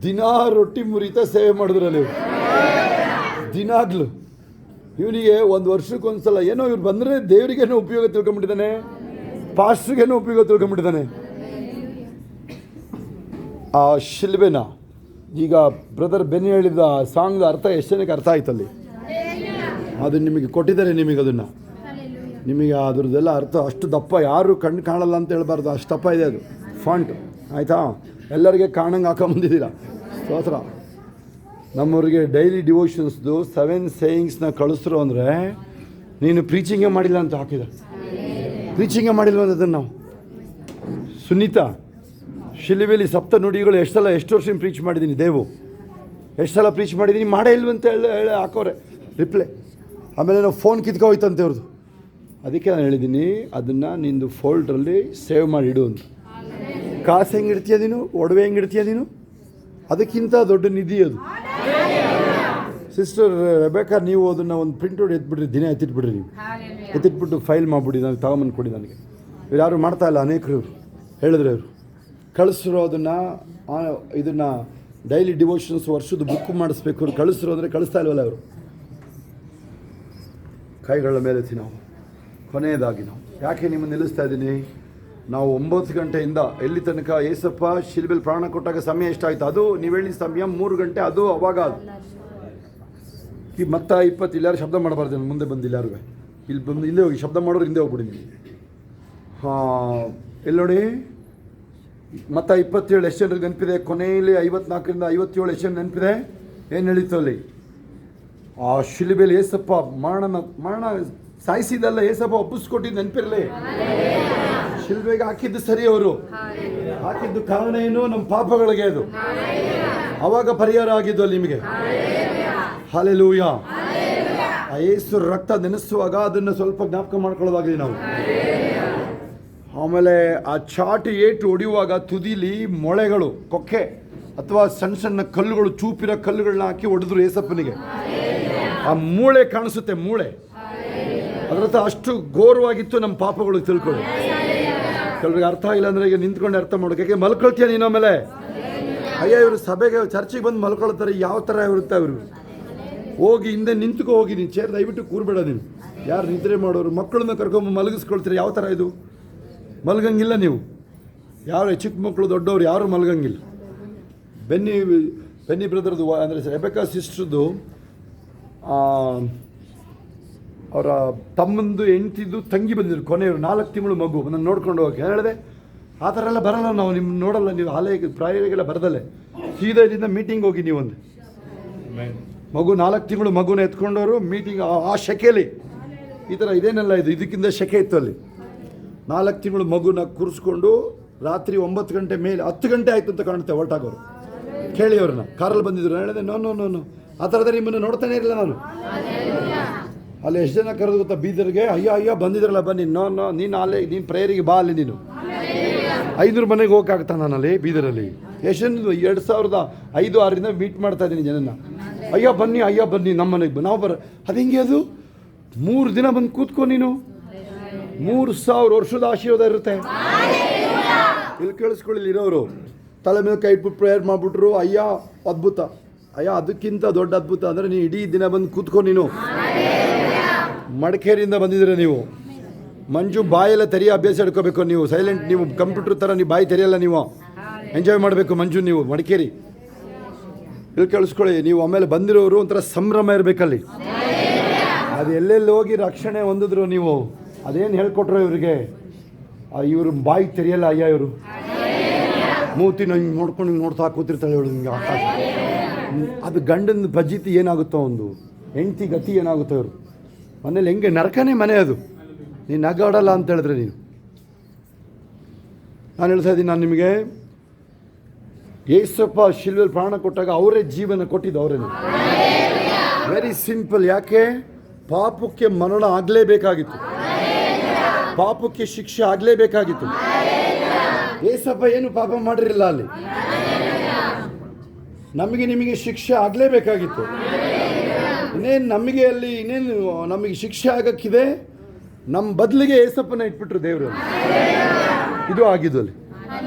ದಿನಾ ರೊಟ್ಟಿ ಮುರಿತಾ ಸೇವೆ ಮಾಡಿದ್ರಲ್ಲಿ ಇವರು ದಿನಾಗ್ಲು. ಇವನಿಗೆ 1 ವರ್ಷಕ್ಕೊಂದ್ಸಲ ಏನೋ ಇವ್ರು ಬಂದರೆ ದೇವರಿಗೇನೋ ಉಪಯೋಗ ತಿಳ್ಕೊಂಬಿಟ್ಟಿದ್ದಾನೆ, ಪಾಸ್ಟ್ರಿಗೇನೋ ಉಪಯೋಗ ತಿಳ್ಕೊಂಬಿಟ್ಟಿದ್ದಾನೆ. ಆ ಶಿಲ್ಬೆನ ಈಗ ಬ್ರದರ್ ಬೆನ್ನಿ ಹೇಳಿದ ಸಾಂಗ್ದ ಅರ್ಥ ಎಷ್ಟು ಜನಕ್ಕೆ ಅರ್ಥ ಆಯ್ತಲ್ಲಿ? ಅದು ನಿಮಗೆ ಕೊಟ್ಟಿದ್ದಾರೆ. ನಿಮಗೆ ಅದ್ರದ್ದೆಲ್ಲ ಅರ್ಥ ಅಷ್ಟು ದಪ್ಪ, ಯಾರು ಕಣ್ಣು ಕಾಣಲ್ಲ ಅಂತ ಹೇಳ್ಬಾರ್ದು, ಅಷ್ಟು ದಪ್ಪ ಇದೆ ಅದು ಫಾಂಟ್. ಆಯಿತಾ? ಎಲ್ಲರಿಗೆ ಕಾಣಂಗೆ ಹಾಕೊಂಬಂದಿದ್ದೀರಾ. ಸ್ತೋತ್ರ. ನಮ್ಮವ್ರಿಗೆ ಡೈಲಿ ಡಿವೋಷನ್ಸ್ದು 7 ಸೇಯಿಂಗ್ಸ್ನ ಕಳಿಸ್ರು ಅಂದರೆ ನೀನು ಪ್ರೀಚಿಂಗೇ ಮಾಡಿಲ್ಲ ಅಂತ ಹಾಕಿದ್ದಾರೆ. ಪ್ರೀಚಿಂಗೇ ಮಾಡಿಲ್ಲ ಅದನ್ನು ನಾವು. ಸುನೀತಾ ಶಿಲುಬೆಲಿ 7 ನುಡಿಗಳು ಎಷ್ಟು ವರ್ಷ ಪ್ರೀಚ್ ಮಾಡಿದ್ದೀನಿ. ಎಷ್ಟು ಸಲ ಪ್ರೀಚ್ ಮಾಡಿದ್ದೀನಿ, ಮಾಡೇ ಇಲ್ವಂತ ಹೇಳಿ ಹಾಕೋರೆ ರಿಪ್ಲೈ. ಆಮೇಲೆ ನಾವು ಫೋನ್ ಕಿತ್ಕೋಯ್ತಂತೆ ಅವ್ರದ್ದು. ಅದಕ್ಕೆ ನಾನು ಹೇಳಿದ್ದೀನಿ, ಅದನ್ನು ನಿಂದು ಫೋಲ್ಡ್ರಲ್ಲಿ ಸೇವ್ ಮಾಡಿ ಇಡು ಅಂತ. ಕಾಸು ಹೆಂಗೆ ಇಡ್ತೀಯ ನೀನು, ಒಡವೆ ಹೆಂಗೆ ಇಡ್ತೀಯ ನೀನು, ಅದಕ್ಕಿಂತ ದೊಡ್ಡ ನಿಧಿ ಅದು. ಸಿಸ್ಟರ್ ರೆಬೆಕಾ, ನೀವು ಅದನ್ನು ಒಂದು ಪ್ರಿಂಟೌಟ್ ಎತ್ಬಿಡ್ರಿ, ದಿನ ಎತ್ತಿಟ್ಬಿಡ್ರಿ. ನೀವು ಎತ್ತಿಟ್ಬಿಟ್ಟು ಫೈಲ್ ಮಾಡಿಬಿಡಿ, ನನಗೆ ತಗೊಂಬಂದು ಕೊಡಿ. ನನಗೆ ಇವ್ರು ಯಾರು ಮಾಡ್ತಾಯಿಲ್ಲ, ಅನೇಕರು ಇವರು ಹೇಳಿದ್ರೆ ಇವರು ಕಳಿಸಿರೋ ಇದನ್ನು ಡೈಲಿ ಡಿವೋಷನ್ಸ್ ವರ್ಷದ ಬುಕ್ ಮಾಡಿಸ್ಬೇಕು. ಇವ್ರು ಕಳಿಸಿರೋ ಅಂದರೆ ಕಳಿಸ್ತಾ ಇಲ್ವಲ್ಲ ಅವರು. ಕೈಗಳ ಮೇಲೆ ನಾವು ಕೊನೆಯದಾಗಿ ನಾವು ಯಾಕೆ ನಿಮ್ಮನ್ನು ನಿಲ್ಲಿಸ್ತಾ ಇದ್ದೀನಿ? ನಾವು 9 ಗಂಟೆಯಿಂದ ಎಲ್ಲಿ ತನಕ ಏಸಪ್ಪ ಶಿಲ್ಬೆಲ್ ಪ್ರಾಣ ಕೊಟ್ಟಾಗ ಸಮಯ ಎಷ್ಟಾಯಿತು? ಅದು ನೀವು ಹೇಳಿದ ಸಮಯ 3 ಗಂಟೆ. ಅದು ಅವಾಗ ಈ ಮತ್ತ 20 ಇಲ್ಲಾರು ಶಬ್ದ ಮಾಡಬಾರ್ದು. ಮುಂದೆ ಬಂದಿಲ್ಲ ಯಾರು ಇಲ್ಲಿ ಬಂದು ಹಿಂದೆ ಹೋಗಿ ಶಬ್ದ ಮಾಡೋರು ಹಿಂದೆ ಹೋಗ್ಬಿಡಿ ನೀವು. ಎಲ್ಲಿ ನೋಡಿ, ಮತ್ತ 27 ಎಷ್ಟು ಜನರಿಗೆ ನೆನಪಿದೆ? ಕೊನೆಯಲ್ಲಿ 54ರಿಂದ 57 ಎಷ್ಟು ಜನ ನೆನಪಿದೆ? ಏನು ನಡೀತು ಅಲ್ಲಿ? ಆ ಶಿಲುಬೆಯಲ್ಲಿ ಏಸಪ್ಪ ಮರಣ ಸಾಯಿಸಿದಲ್ಲ, ಏಸಪ್ಪ ಒಪ್ಪಿಸ್ಕೊಟ್ಟಿದ್ದು ನೆನಪಿರಲಿ. ಶಿಲುಬೆಗೆ ಹಾಕಿದ್ದು ಸರಿ, ಅವರು ಹಾಕಿದ್ದು ಕಾರಣ ಏನು? ನಮ್ಮ ಪಾಪಗಳಿಗೆ. ಅದು ಅವಾಗ ಪರಿಹಾರ ಆಗಿದ್ದು ಅಲ್ಲಿ ನಿಮಗೆ. ಹಲ್ಲೆಲೂಯಾ. ಆ ಯೇಸು ರಕ್ತ ನೆನೆಸುವಾಗ ಅದನ್ನು ಸ್ವಲ್ಪ ಜ್ಞಾಪಕ ಮಾಡ್ಕೊಳ್ಳೋದಾಗಲಿ ನಾವು. ಆಮೇಲೆ ಆ ಚಾಟಿ ಏಟು ಹೊಡೆಯುವಾಗ ತುದಿಲಿ ಮೊಳೆಗಳು, ಕೊಕ್ಕೆ ಅಥವಾ ಸಣ್ಣ ಕಲ್ಲುಗಳು, ಚೂಪಿರೋ ಕಲ್ಲುಗಳನ್ನ ಹಾಕಿ ಹೊಡೆದ್ರು ಏಸಪ್ಪನಿಗೆ. ಆ ಮೂಳೆ ಕಾಣಿಸುತ್ತೆ, ಮೂಳೆ ಅದರತ್ತ ಅಷ್ಟು ಘೋರವಾಗಿತ್ತು ನಮ್ಮ ಪಾಪಗಳು. ತಿಳ್ಕೊಳ್ಳಿ. ಕೆಲವ್ರಿಗೆ ಅರ್ಥ ಆಗಿಲ್ಲ ಅಂದರೆ ಈಗ ನಿಂತ್ಕೊಂಡು ಅರ್ಥ ಮಾಡೋಕೆ. ಯಾಕೆ ಮಲ್ಕೊಳ್ತೀಯ ನೀನು? ಆಮೇಲೆ ಅಯ್ಯ ಇವರು ಸಭೆಗೆ ಚರ್ಚಿಗೆ ಬಂದು ಮಲ್ಕೊಳ್ತಾರೆ, ಯಾವ ಥರ ಇರುತ್ತೆ ಅವರು? ಹೋಗಿ ಹಿಂದೆ ನಿಂತ್ಕೊ, ಹೋಗಿ ನೀನು ಚೇರ್ ದಯವಿಟ್ಟು ಕೂರ್ಬೇಡ ನೀನು. ಯಾರು ನಿದ್ರೆ ಮಾಡೋರು ಮಕ್ಕಳನ್ನ ಕರ್ಕೊಂಬ ಮಲಗಿಸ್ಕೊಳ್ತೀರಿ? ಯಾವ ಥರ ಇದು? ಮಲಗಂಗಿಲ್ಲ ನೀವು. ಯಾರು ಚಿಕ್ಕ ಮಕ್ಕಳು ದೊಡ್ಡವರು ಯಾರು ಮಲಗಂಗಿಲ್ಲ. ಬೆನ್ನಿ ಬ್ರದರ್ದು ಅಂದರೆ ರೆಬೆಕಾ ಸಿಸ್ಟ್ರದ್ದು ಅವರ ತಮ್ಮಂದು ಹೆಂಡ್ತಿದ್ದು ತಂಗಿ ಬಂದಿದ್ರು, ಕೊನೆಯವರು 4 ತಿಂಗಳು ಮಗು. ನಾನು ನೋಡ್ಕೊಂಡು ಹೋಗಿ ಹೇಳಿದೆ, ಆ ಥರ ಎಲ್ಲ ಬರಲ್ಲ, ನಾವು ನಿಮ್ಮ ನೋಡಲ್ಲ, ನೀವು ಆಲಯಕ್ಕೆ ಪ್ರಾಯರಿಗೆಲ್ಲ ಬರದಲ್ಲೇ ಸೀದಾ ಇದರಿಂದ ಮೀಟಿಂಗ್ ಹೋಗಿ ನೀವೊಂದು ಮಗು 4 ತಿಂಗಳು ಮಗುನ ಎತ್ಕೊಂಡವರು ಮೀಟಿಂಗ್ ಆ ಶೆಕೆಯಲ್ಲಿ ಈ ಥರ ಇದೇನೆಲ್ಲ ಇದು, ಇದಕ್ಕಿಂತ ಶೆಕೆ ಇತ್ತು ಅಲ್ಲಿ. 4 ತಿಂಗಳು ಮಗುನ ಕೂರಿಸ್ಕೊಂಡು ರಾತ್ರಿ 9 ಗಂಟೆ ಮೇಲೆ 10 ಗಂಟೆ ಆಯಿತು ಅಂತ ಕಾಣುತ್ತೆ ಹೊರಟಾಗೋರು. ಕೇಳಿ ಅವ್ರನ್ನ, ಕಾರಲ್ಲಿ ಬಂದಿದ್ರು. ನಾನು ಹೇಳಿದೆ ನೋ ಆ ಥರದ ನಿಮ್ಮನ್ನು ನೋಡ್ತಾನೆ ಇರಲಿಲ್ಲ ನಾನು. ಅಲ್ಲಿ ಎಷ್ಟು ಜನ ಕರೆದು ಗೊತ್ತಾ ಬೀದರ್ಗೆ, ಅಯ್ಯೋ ಬಂದಿದ್ರಲ್ಲ ಬನ್ನಿ, ನೀನು ಅಲ್ಲೇ ನೀನು ಪ್ರೇಯರಿಗೆ ಬಾ, ಅಲ್ಲಿ ನೀನು 500 ಮನೆಗೆ ಹೋಗೋಕ್ಕಾಗ್ತಾ ನಾನಲ್ಲಿ ಬೀದರಲ್ಲಿ. ಎಷ್ಟು 2005-6 ಮೀಟ್ ಮಾಡ್ತಾ ಇದ್ದೀನಿ ಜನನ. ಅಯ್ಯೋ ಬನ್ನಿ ನಮ್ಮ ಮನೆಗೆ ನಾವು ಅದು ಹೆಂಗೆ ಅದು 3 ದಿನ ಬಂದು ಕೂತ್ಕೊ ನೀನು. 3000 ವರ್ಷದ ಆಶೀರ್ವಾದ ಇರುತ್ತೆ ಇಲ್ಲಿ. ಕೇಳಿಸ್ಕೊಳ್ಳಿ, ಇರೋರು ತಲೆ ಮೇಲೆ ಕೈ ಇಟ್ಬಿಟ್ಟು ಪ್ರೇಯರ್ ಮಾಡಿಬಿಟ್ರು, ಅಯ್ಯ ಅದ್ಭುತ. ಅದಕ್ಕಿಂತ ದೊಡ್ಡ ಅದ್ಭುತ ಅಂದರೆ ನೀವು ಇಡೀ ದಿನ ಬಂದು ಕೂತ್ಕೊ ನೀನು. ಮಡಿಕೇರಿಯಿಂದ ಬಂದಿದ್ದೀರ ನೀವು. ಮಂಜು ಬಾಯೆಲ್ಲ ತೆರೆಯೋ ಅಭ್ಯಾಸ ಹಿಡ್ಕೋಬೇಕು ನೀವು. ಸೈಲೆಂಟ್, ನೀವು ಕಂಪ್ಯೂಟರ್ ಥರ ನೀವು ಬಾಯಿ ತೆರೆಯಲ್ಲ, ನೀವು ಎಂಜಾಯ್ ಮಾಡಬೇಕು ಮಂಜು. ನೀವು ಮಡಿಕೇರಿ ಇಲ್ಲಿ ಕೇಳಿಸ್ಕೊಳ್ಳಿ, ನೀವು ಆಮೇಲೆ ಬಂದಿರೋರು ಒಂಥರ ಸಂಭ್ರಮ ಇರಬೇಕಲ್ಲಿ. ಅದು ಎಲ್ಲೆಲ್ಲಿ ಹೋಗಿ ರಕ್ಷಣೆ ಹೊಂದಿದ್ರು ನೀವು, ಅದೇನು ಹೇಳ್ಕೊಟ್ರು ಇವರಿಗೆ, ಇವರು ಬಾಯಿ ತೆರೆಯಲ್ಲ. ಅಯ್ಯ ಇವರು ಮೂತಿ ನಂಗೆ ನೋಡ್ಕೊಂಡು ಹಿಂಗೆ ನೋಡ್ತಾ ಕೂತಿರ್ತಾಳೆ ಇವಳು ಹಿಂಗೆ ಆಕಾಶ. ಅದು ಗಂಡನ ಬಜ್ಜಿತಿ ಏನಾಗುತ್ತೋ, ಒಂದು ಹೆಂಡ್ತಿ ಗತಿ ಏನಾಗುತ್ತೋ ಇವರು ಮನೇಲಿ. ಹೆಂಗೆ ನರಕನೇ ಮನೆ ಅದು. ನೀನು ನಗಾಡಲ್ಲ ಅಂತ ಹೇಳಿದ್ರೆ ನೀನು. ನಾನು ಹೇಳ್ತಾ ಇದ್ದೀನಿ, ನಾನು ನಿಮಗೆ ಯೇಸಪ್ಪ ಶಿಲ್ವೆಲ್ ಪ್ರಾಣ ಕೊಟ್ಟಾಗ ಅವರೇ ಜೀವನ ಕೊಟ್ಟಿದ್ದು ಅವರೇ. Very simple. ಯಾಕೆ? ಪಾಪಕ್ಕೆ ಮರಣ ಆಗಲೇಬೇಕಾಗಿತ್ತು, ಪಾಪಕ್ಕೆ ಶಿಕ್ಷೆ ಆಗಲೇಬೇಕಾಗಿತ್ತು. ಯೇಸಪ್ಪ ಏನು ಪಾಪ ಮಾಡಿರಲಿಲ್ಲ ಅಲ್ಲಿ. ನಮಗೆ ನಿಮಗೆ ಶಿಕ್ಷೆ ಆಗಲೇಬೇಕಾಗಿತ್ತು. ಇನ್ನೇನು ನಮಗೆ ಅಲ್ಲಿ ಇನ್ನೇನು ನಮಗೆ ಶಿಕ್ಷೆ ಆಗಕ್ಕಿದೆ, ನಮ್ಮ ಬದಲಿಗೆ ಯೇಸಪ್ಪನ ಇಟ್ಬಿಟ್ರು ದೇವರು. ಇದು ಆಗಿದ್ದು ಅಲ್ಲಿ.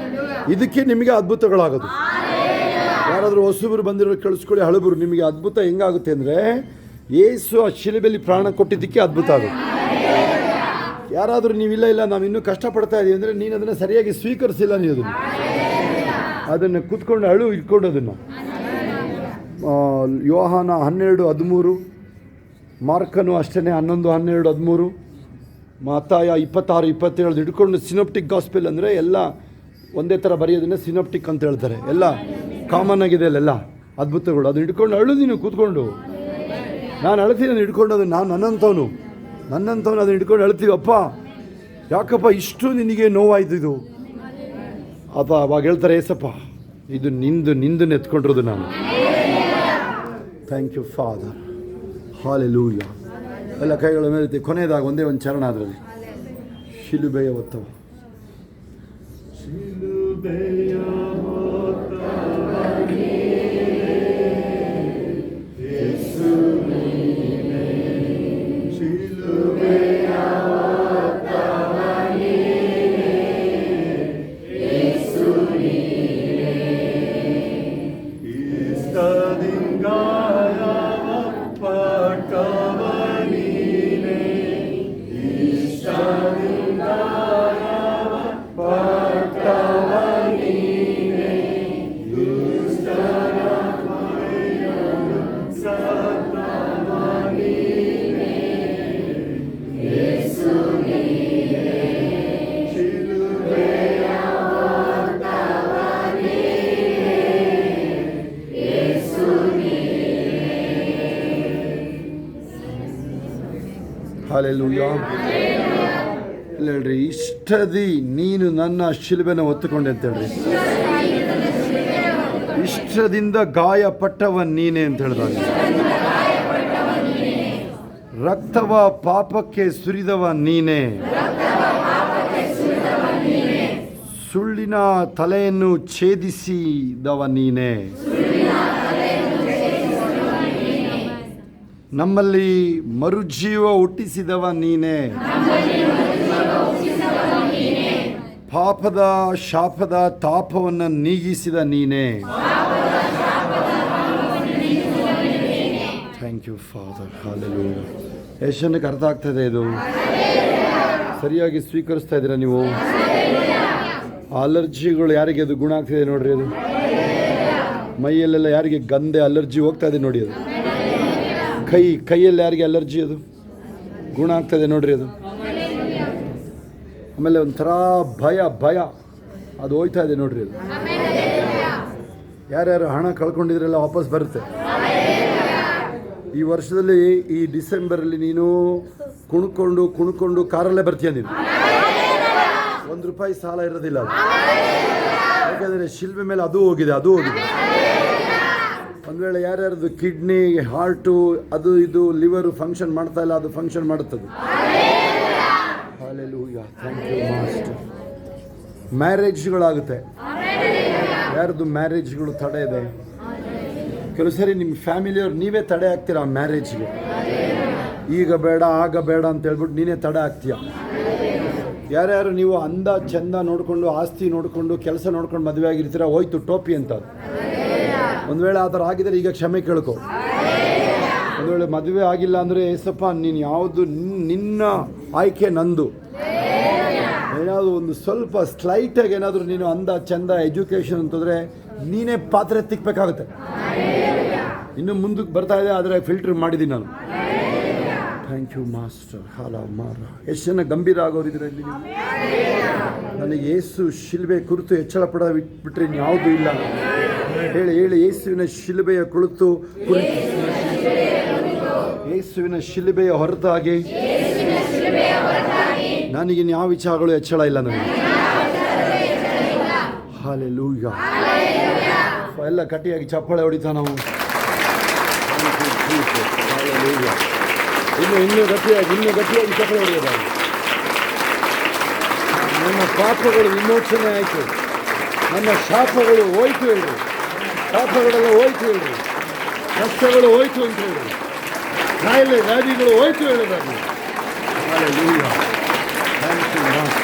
ಇದಕ್ಕೆ ನಿಮಗೆ ಅದ್ಭುತಗಳಾಗೋದು. ಯಾರಾದರೂ ಹೊಸಬರು ಬಂದಿರೋ ಕೇಳಿಸ್ಕೊಳ್ಳಿ, ಹಳಬರು, ನಿಮಗೆ ಅದ್ಭುತ ಹೆಂಗಾಗುತ್ತೆ ಅಂದರೆ ಯೇಸು ಆ ಶಿಲುಬೆಯಲ್ಲಿ ಪ್ರಾಣ ಕೊಟ್ಟಿದ್ದಕ್ಕೆ ಅದ್ಭುತ ಆಗುತ್ತೆ. ಯಾರಾದರೂ ನೀವಿಲ್ಲ ನಾವು ಇನ್ನೂ ಕಷ್ಟಪಡ್ತಾ ಇದ್ದೀವಿ ಅಂದರೆ ನೀನು ಅದನ್ನು ಸರಿಯಾಗಿ ಸ್ವೀಕರಿಸಿಲ್ಲ. ನೀವು ಅದನ್ನು ಕೂತ್ಕೊಂಡು ಇಟ್ಕೊಂಡು ಅದನ್ನು ಯೋಹಾನ 12:13, ಮಾರ್ಕನು ಅಷ್ಟೇ 11:12-13, ಮತ್ತಾಯ 26-27 ಹಿಡ್ಕೊಂಡು ಸಿನೋಪ್ಟಿಕ್ ಗಾಸ್ಪೆಲ್ ಅಂದರೆ ಎಲ್ಲ ಒಂದೇ ಥರ ಬರೆಯೋದನ್ನ ಸಿನೋಪ್ಟಿಕ್ ಅಂತ ಹೇಳ್ತಾರೆ. ಎಲ್ಲ ಕಾಮನ್ ಆಗಿದೆ ಅಲ್ಲೆಲ್ಲ ಅದ್ಭುತಗಳು. ಅದು ಹಿಡ್ಕೊಂಡು ನೀನು ಕೂತ್ಕೊಂಡು. ನಾನು ಅಳ್ತೀನಿ, ಅದನ್ನು ಹಿಡ್ಕೊಂಡು. ಅದು ನಾನು ನನ್ನಂಥವನು ಅದನ್ನು ಹಿಡ್ಕೊಂಡು ಅಳ್ತೀವಿ. ಅಪ್ಪ ಯಾಕಪ್ಪ ಇಷ್ಟು ನಿನಗೆ ನೋವಾಯ್ತು ಇದು ಅಪ್ಪ. ಅವಾಗ ಹೇಳ್ತಾರೆ, ಏಸಪ್ಪ ಇದು ನಿಂದು ಎತ್ಕೊಂಡಿರೋದು ನಾನು. Thank you father. ಹಾಲೆಲೂಯಾ. ಎಲ್ಲ ಕೈಗಳ ಮೇಲೆ ಕೊನೆಯದಾಗ ಒಂದೇ ಒಂದು ಚರಣ ಅದರಲ್ಲಿ, ಶಿಲುಬೆಯ ಹೊತ್ತವ. ಶಿಲುಬೆಯ ಹಾಲೆಲೂಯಾ. ಹೇಳ್ರಿ, ಇಷ್ಟದಿ ನೀನು ನನ್ನ ಶಿಲುಬೆನ ಹೊತ್ತುಕೊಂಡೆ ಅಂತ ಹೇಳ್ರಿ. ಇಷ್ಟದಿಂದ ಗಾಯಪಟ್ಟವ ನೀನೇ ಅಂತ ಹೇಳಿದಾಗ, ರಕ್ತವ ಪಾಪಕ್ಕೆ ಸುರಿದವ ನೀನೇ, ಸುಳ್ಳಿನ ತಲೆಯನ್ನು ಛೇದಿಸಿದವ ನೀನೇ, ನಮ್ಮಲ್ಲಿ ಮರುಜೀವ ಹುಟ್ಟಿಸಿದವ ನೀನೇ, ಪಾಪದ ಶಾಪದ ತಾಪವನ್ನು ನೀಗಿಸಿದ ನೀನೇ. Thank thank you father. Hallelujah. ಎಷ್ಟು ಜನಕ್ಕೆ ಅರ್ಥ ಆಗ್ತದೆ ಇದು? ಸರಿಯಾಗಿ ಸ್ವೀಕರಿಸ್ತಾ ಇದ್ದೀರಾ ನೀವು? ಅಲರ್ಜಿಗಳು ಯಾರಿಗೆ ಅದು ಗುಣ ಆಗ್ತಿದೆ ನೋಡ್ರಿ. ಅದು ಮೈಯಲ್ಲೆಲ್ಲ ಯಾರಿಗೆ ಗಂಧೆ ಅಲರ್ಜಿ ಹೋಗ್ತಾ ಇದೆ ನೋಡಿ. ಅದು ಕೈಯಲ್ಲಿ ಯಾರಿಗೆ ಅಲರ್ಜಿ ಅದು ಗುಣ ಆಗ್ತದೆ ನೋಡ್ರಿ. ಅದು ಆಮೇಲೆ ಒಂಥರ ಭಯ ಅದು ಹೋಯ್ತಾ ಇದೆ ನೋಡ್ರಿ. ಅದು ಯಾರ್ಯಾರು ಹಣ ಕಳ್ಕೊಂಡಿದ್ರೆಲ್ಲ ವಾಪಸ್ ಬರುತ್ತೆ. ಈ ವರ್ಷದಲ್ಲಿ ಈ ಡಿಸೆಂಬರಲ್ಲಿ ನೀನು ಕುಣ್ಕೊಂಡು ಕಾರಲ್ಲೇ ಬರ್ತೀಯ. ನೀನು ₹1 ಸಾಲ ಇರೋದಿಲ್ಲ. ಅದು ಯಾಕೆಂದರೆ ಶಿಲ್ಬೆ ಮೇಲೆ ಅದು ಹೋಗಿದೆ. ಒಂದು ವೇಳೆ ಯಾರ್ಯಾರ್ದು ಕಿಡ್ನಿ, ಹಾರ್ಟು, ಅದು ಇದು ಲಿವರು ಫಂಕ್ಷನ್ ಮಾಡ್ತಾ ಇಲ್ಲ, ಅದು ಫಂಕ್ಷನ್ ಮಾಡುತ್ತದೆ. ಹಾಲೆಲೂಯಾ. Thank you master. ಮ್ಯಾರೇಜ್ಗಳಾಗುತ್ತೆ. ಯಾರ್ದು ಮ್ಯಾರೇಜ್ಗಳು ತಡೆ ಇದೆ? ಕೆಲವು ಸರಿ ನಿಮ್ಮ ಫ್ಯಾಮಿಲಿಯವ್ರು ನೀವೇ ತಡೆ ಆಗ್ತೀರ ಆ ಮ್ಯಾರೇಜ್ಗೆ. ಈಗ ಬೇಡ ಆಗ ಬೇಡ ಅಂತ ಹೇಳ್ಬಿಟ್ಟು ನೀನೇ ತಡೆ ಆಗ್ತೀಯ. ಯಾರ್ಯಾರು ನೀವು ಅಂದ ಚಂದ ನೋಡಿಕೊಂಡು, ಆಸ್ತಿ ನೋಡಿಕೊಂಡು, ಕೆಲಸ ನೋಡ್ಕೊಂಡು ಮದುವೆ ಆಗಿರ್ತೀರ, ಹೋಯ್ತು ಟೋಪಿ ಅಂತ. ಒಂದು ವೇಳೆ ಆ ಥರ ಆಗಿದರೆ ಈಗ ಕ್ಷಮೆ ಕೇಳ್ಕೊ. ಒಂದು ವೇಳೆ ಮದುವೆ ಆಗಿಲ್ಲ ಅಂದರೆ ಏಸಪ್ಪ ನೀನು ಯಾವುದು ನಿನ್ನ ಆಯ್ಕೆ ನಂದು. ಏನಾದರೂ ಒಂದು ಸ್ವಲ್ಪ ಸ್ಲೈಟಾಗಿ ಏನಾದರೂ ನೀನು ಅಂದ ಚಂದ ಎಜುಕೇಷನ್ ಅಂತಂದರೆ ನೀನೇ ಪಾತ್ರೆ ತಿಕ್ಕಬೇಕಾಗುತ್ತೆ. ಇನ್ನು ಮುಂದಕ್ಕೆ ಬರ್ತಾ ಇದೆ, ಆದರೆ ಫಿಲ್ಟರ್ ಮಾಡಿದ್ದೀನಿ ನಾನು. Thank you master. ಹಾಲ ಮಾರ. ಎಷ್ಟು ಜನ ಗಂಭೀರ ಆಗೋರಿದ್ರೆ ಇಲ್ಲಿ ನೀವು? ನನಗೆ ಯೇಸು ಶಿಲ್ಬೆ ಕುರಿತು ಹೆಚ್ಚಳ ಪಡ ಬಿಟ್ಟರೆ ಯಾವುದೂ ಇಲ್ಲ. ಹೇಳಿ ಯೇಸುವಿನ ಶಿಲುಬೆಯ ಕುರಿತು ಯೇಸುವಿನ ಶಿಲುಬೆಯ ಹೊರತಾಗಿ ನನಗಿನ್ ಯಾವ ವಿಚಾರಗಳು ಹೆಚ್ಚಳ ಇಲ್ಲ ನನಗೆ. ಹಾಲೆಲೂಯಾ. ಎಲ್ಲ ಕಟ್ಟಿಯಾಗಿ ಚಪ್ಪಾಳೆ ಹೊಡಿತಾ ನಾವು. ಇನ್ನೂ ಗಟ್ಟಿಯಾಗಿ ಚಪ್ಪಾಳೆ ಹೊಡೆಯೋದಾಗಿ. ನನ್ನ ಪಾಪಗಳು ವಿಮೋಚನೆ ಆಯಿತು. ನನ್ನ ಶಾಪಗಳು ಹೋಯ್ತು ಹೇಳ್ರಿ. ಶಾಪಗಳೆಲ್ಲ ಹೋಯ್ತು ಹೇಳ್ರಿ. ಕಷ್ಟಗಳು ಹೋಯ್ತು ಅಂತ ಹೇಳ್ರಿ. ಕಾಯಿಲೆ ವ್ಯಾಧಿಗಳು ಹೋಯ್ತು ಹೇಳೋದಾಗಿ. Hallelujah. Thank you master.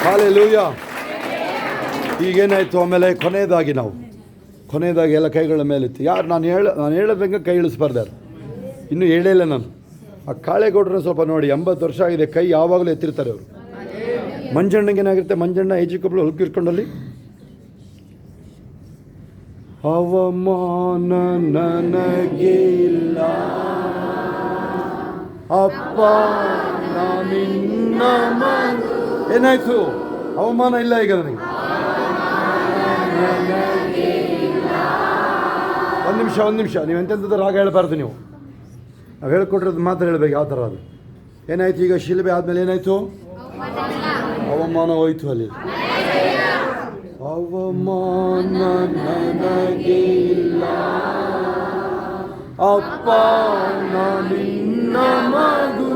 Hallelujah. ಈಗೇನಾಯಿತು ಆಮೇಲೆ ಕೊನೆಯದಾಗಿ ಎಲ್ಲ ಕೈಗಳ ಮೇಲಿತ್ತು. ಯಾರು ನಾನು ಹೇಳೋದಂಗೆ ಕೈ ಇಳಿಸ್ಬಾರ್ದು. ಯಾರು ಇನ್ನೂ ಹೇಳೇ ಇಲ್ಲ ನಾನು. ಆ ಕಾಳೇಗೌಡರನ್ನ ಸ್ವಲ್ಪ ನೋಡಿ, 80 ವರ್ಷ ಆಗಿದೆ, ಕೈ ಯಾವಾಗಲೂ ಎತ್ತಿರ್ತಾರೆ ಅವರು. ಮಂಜಣ್ಣಗೆ ಏನಾಗಿರುತ್ತೆ, ಮಂಜಣ್ಣ ಏಜಿಕೊಬ್ಬಳು ಹೊಲ್ಕಿರ್ಕೊಂಡಲ್ಲಿ ಅವಮಾನ ನನಗೆ ಇಲ್ಲ ಅಪ್ಪ ನಿನ್ನ ಏನಾಯ್ತು? ಅವಮಾನ ಇಲ್ಲ ಈಗ ನನಗೆ. ಒಂದು ನಿಮಿಷ ನೀವು ಎಂತೆಂಥದ್ದು ರಾಗ ಹೇಳ್ಬಾರ್ದು. ನೀವು ನಾವು ಹೇಳ್ಕೊಟ್ರದ್ದು ಮಾತ್ರ ಹೇಳ್ಬೇಕು. ಯಾವ ಥರ ಅದು ಏನಾಯ್ತು? ಈಗ ಶಿಲ್ಬೆ ಆದಮೇಲೆ ಏನಾಯಿತು? ಅವಮಾನ ಹೋಯ್ತು. ಅಲ್ಲಿ ಅವಮಾನ ನನಗೆ ಇಲ್ಲ ಅಪ್ಪ ನಿನ್ನ ಮಗು,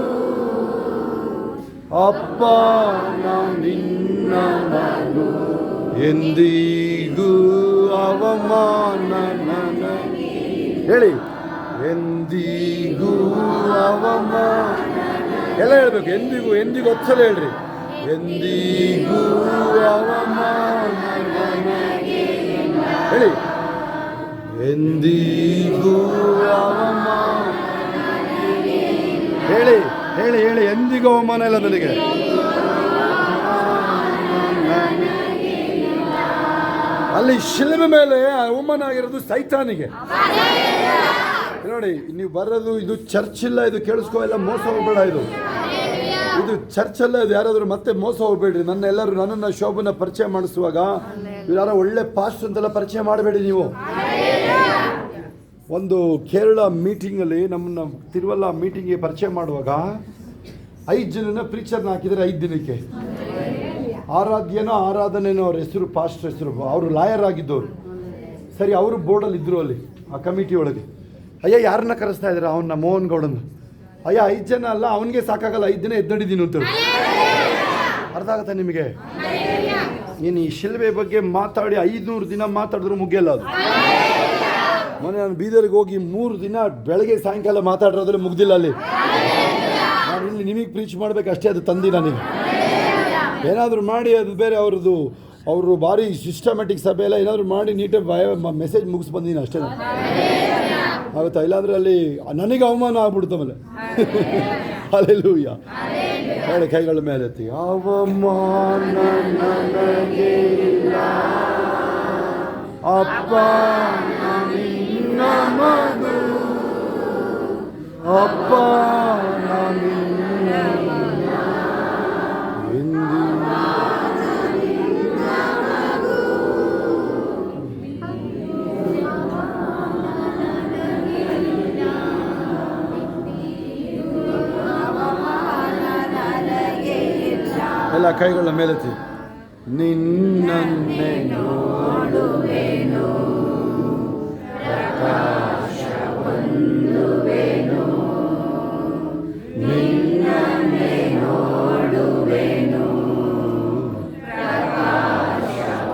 ಅಪ್ಪ ನಿನ್ನ ಮಗು, ಎಂದಿಗೂ ಅವಮಾನ ನನಗೆ. ಹೇಳಿ, ಎಂದಿಗೂ ಅವಮಾನ. ಎಲ್ಲ ಹೇಳ್ಬೇಕು. ಎಂದಿಗೂ ಒತ್ಸಲ ಹೇಳ್ರಿ. ಎಂದಿಗೂ ಅವಮಾನ ಹೇಳಿ. ಎಂದಿಗೂ ಅವಮಾನ ಹೇಳಿ. ಎಂದಿಗೂ ಅವಮಾನ ಇಲ್ಲ ನನಗೆ. ಅಲ್ಲಿ ಶಿಲುಬೆ ಮೇಲೆ ಅವಮಾನ ಆಗಿರೋದು ಸೈತಾನಿಗೆ. ನೋಡಿ, ನೀವು ಬರೋದು ಇದು ಚರ್ಚ್ ಇಲ್ಲ, ಇದು ಕೇಳಿಸ್ಕೋ, ಎಲ್ಲ ಮೋಸ ಹೋಗ್ಬೇಡ. ಇದು ಚರ್ಚ್ ಅಲ್ಲ. ಇದು ಯಾರಾದರೂ ಮತ್ತೆ ಮೋಸ ಹೋಗ್ಬೇಡ್ರಿ. ನನ್ನನ್ನು ಶೋಭನ ಪರಿಚಯ ಮಾಡಿಸುವಾಗ ಯಾರೋ ಒಳ್ಳೆ ಪಾಸ್ಟ್ ಅಂತೆಲ್ಲ ಪರಿಚಯ ಮಾಡಬೇಡಿ ನೀವು. ಒಂದು ಕೇರಳ ಮೀಟಿಂಗಲ್ಲಿ ನಮ್ಮನ್ನ ತಿರುವಲ್ಲ ಮೀಟಿಂಗಿಗೆ ಪರಿಚಯ ಮಾಡುವಾಗ 5 ಜನನ ಪ್ರೀಚರ್ನ ಹಾಕಿದರೆ 5 ದಿನಕ್ಕೆ. ಆರಾಧನೆನೋ ಅವ್ರ ಹೆಸರು, ಪಾಸ್ಟರ್ ಹೆಸರು. ಅವರು ಲಾಯರ್ ಆಗಿದ್ದವರು. ಸರಿ, ಅವರು ಬೋರ್ಡಲ್ಲಿ ಇದ್ದರು ಅಲ್ಲಿ ಆ ಕಮಿಟಿ ಒಳಗೆ. ಅಯ್ಯ, ಯಾರನ್ನ ಕರೆಸ್ತಾ ಇದ್ದಾರೆ? ಅವನ್ನ ಮೋಹನ್ ಗೌಡನ. ಅಯ್ಯ, 5 ಜನ ಅಲ್ಲ, ಅವನಿಗೆ ಸಾಕಾಗಲ್ಲ, 5 ದಿನ ಎದ್ದಡಿದ್ದೀನಿ ಅಂತ. ಅರ್ಥ ಆಗುತ್ತಾ ನಿಮಗೆ? ನೀನು ಈ ಶಿಲ್ಬೆ ಬಗ್ಗೆ ಮಾತಾಡಿ 500 ದಿನ ಮಾತಾಡಿದ್ರು ಮುಗಿಯಲ್ಲ ಅದು. ಮೊನ್ನೆ ನಾನು ಬೀದರ್ಗೆ ಹೋಗಿ 3 ದಿನ ಬೆಳಗ್ಗೆ ಸಾಯಂಕಾಲ ಮಾತಾಡಿರೋದ್ರೆ ಮುಗ್ದಿಲ್ಲ ಅಲ್ಲಿ. ನಾನು ಇಲ್ಲಿ ನಿಮಗೆ ಪ್ರೀಚ್ ಮಾಡಬೇಕು ಅಷ್ಟೇ, ಅದು ತಂದಿ ನನಗೆ. ಏನಾದರೂ ಮಾಡಿ ಅದು ಬೇರೆ ಅವ್ರದ್ದು, ಅವರು ಭಾರಿ ಸಿಸ್ಟಮ್ಯಾಟಿಕ್ ಸಭೆ ಎಲ್ಲ ಏನಾದರೂ ಮಾಡಿ ನೀಟಾಗಿ ಮೆಸೇಜ್ ಮುಗಿಸ್ ಬಂದೀನಿ ಅಷ್ಟೇ. ಆಗುತ್ತಾ? ಇಲ್ಲಾಂದರೆ ಅಲ್ಲಿ ನನಗೆ ಅವಮಾನ ಆಗ್ಬಿಡ್ತು ಆಮೇಲೆ. ಹಲ್ಲೆಲೂಯ. ಹೇಳಿ ಕೈಗಳ ಮೇಲೆ ಎತ್ತಿ. ಅವಮಾನ ನನಗೆ ಇಲ್ಲ ಅಪ್ಪ, ನಿನ್ನ ಮಗು ಅಪ್ಪ, ನಿನ್ನ ಎಲ್ಲ ಕೈಗಳ ಮೇಲೆತ್ತಿ. ನಿನ್ನನ್ನೇ ನೋಡುವೆನು, ಪ್ರಕಾಶವೊಂದುವೆನು, ನಿನ್ನನ್ನೇ ನೋಡುವೆನು, ಪ್ರಕಾಶವೊಂದುವೆನು.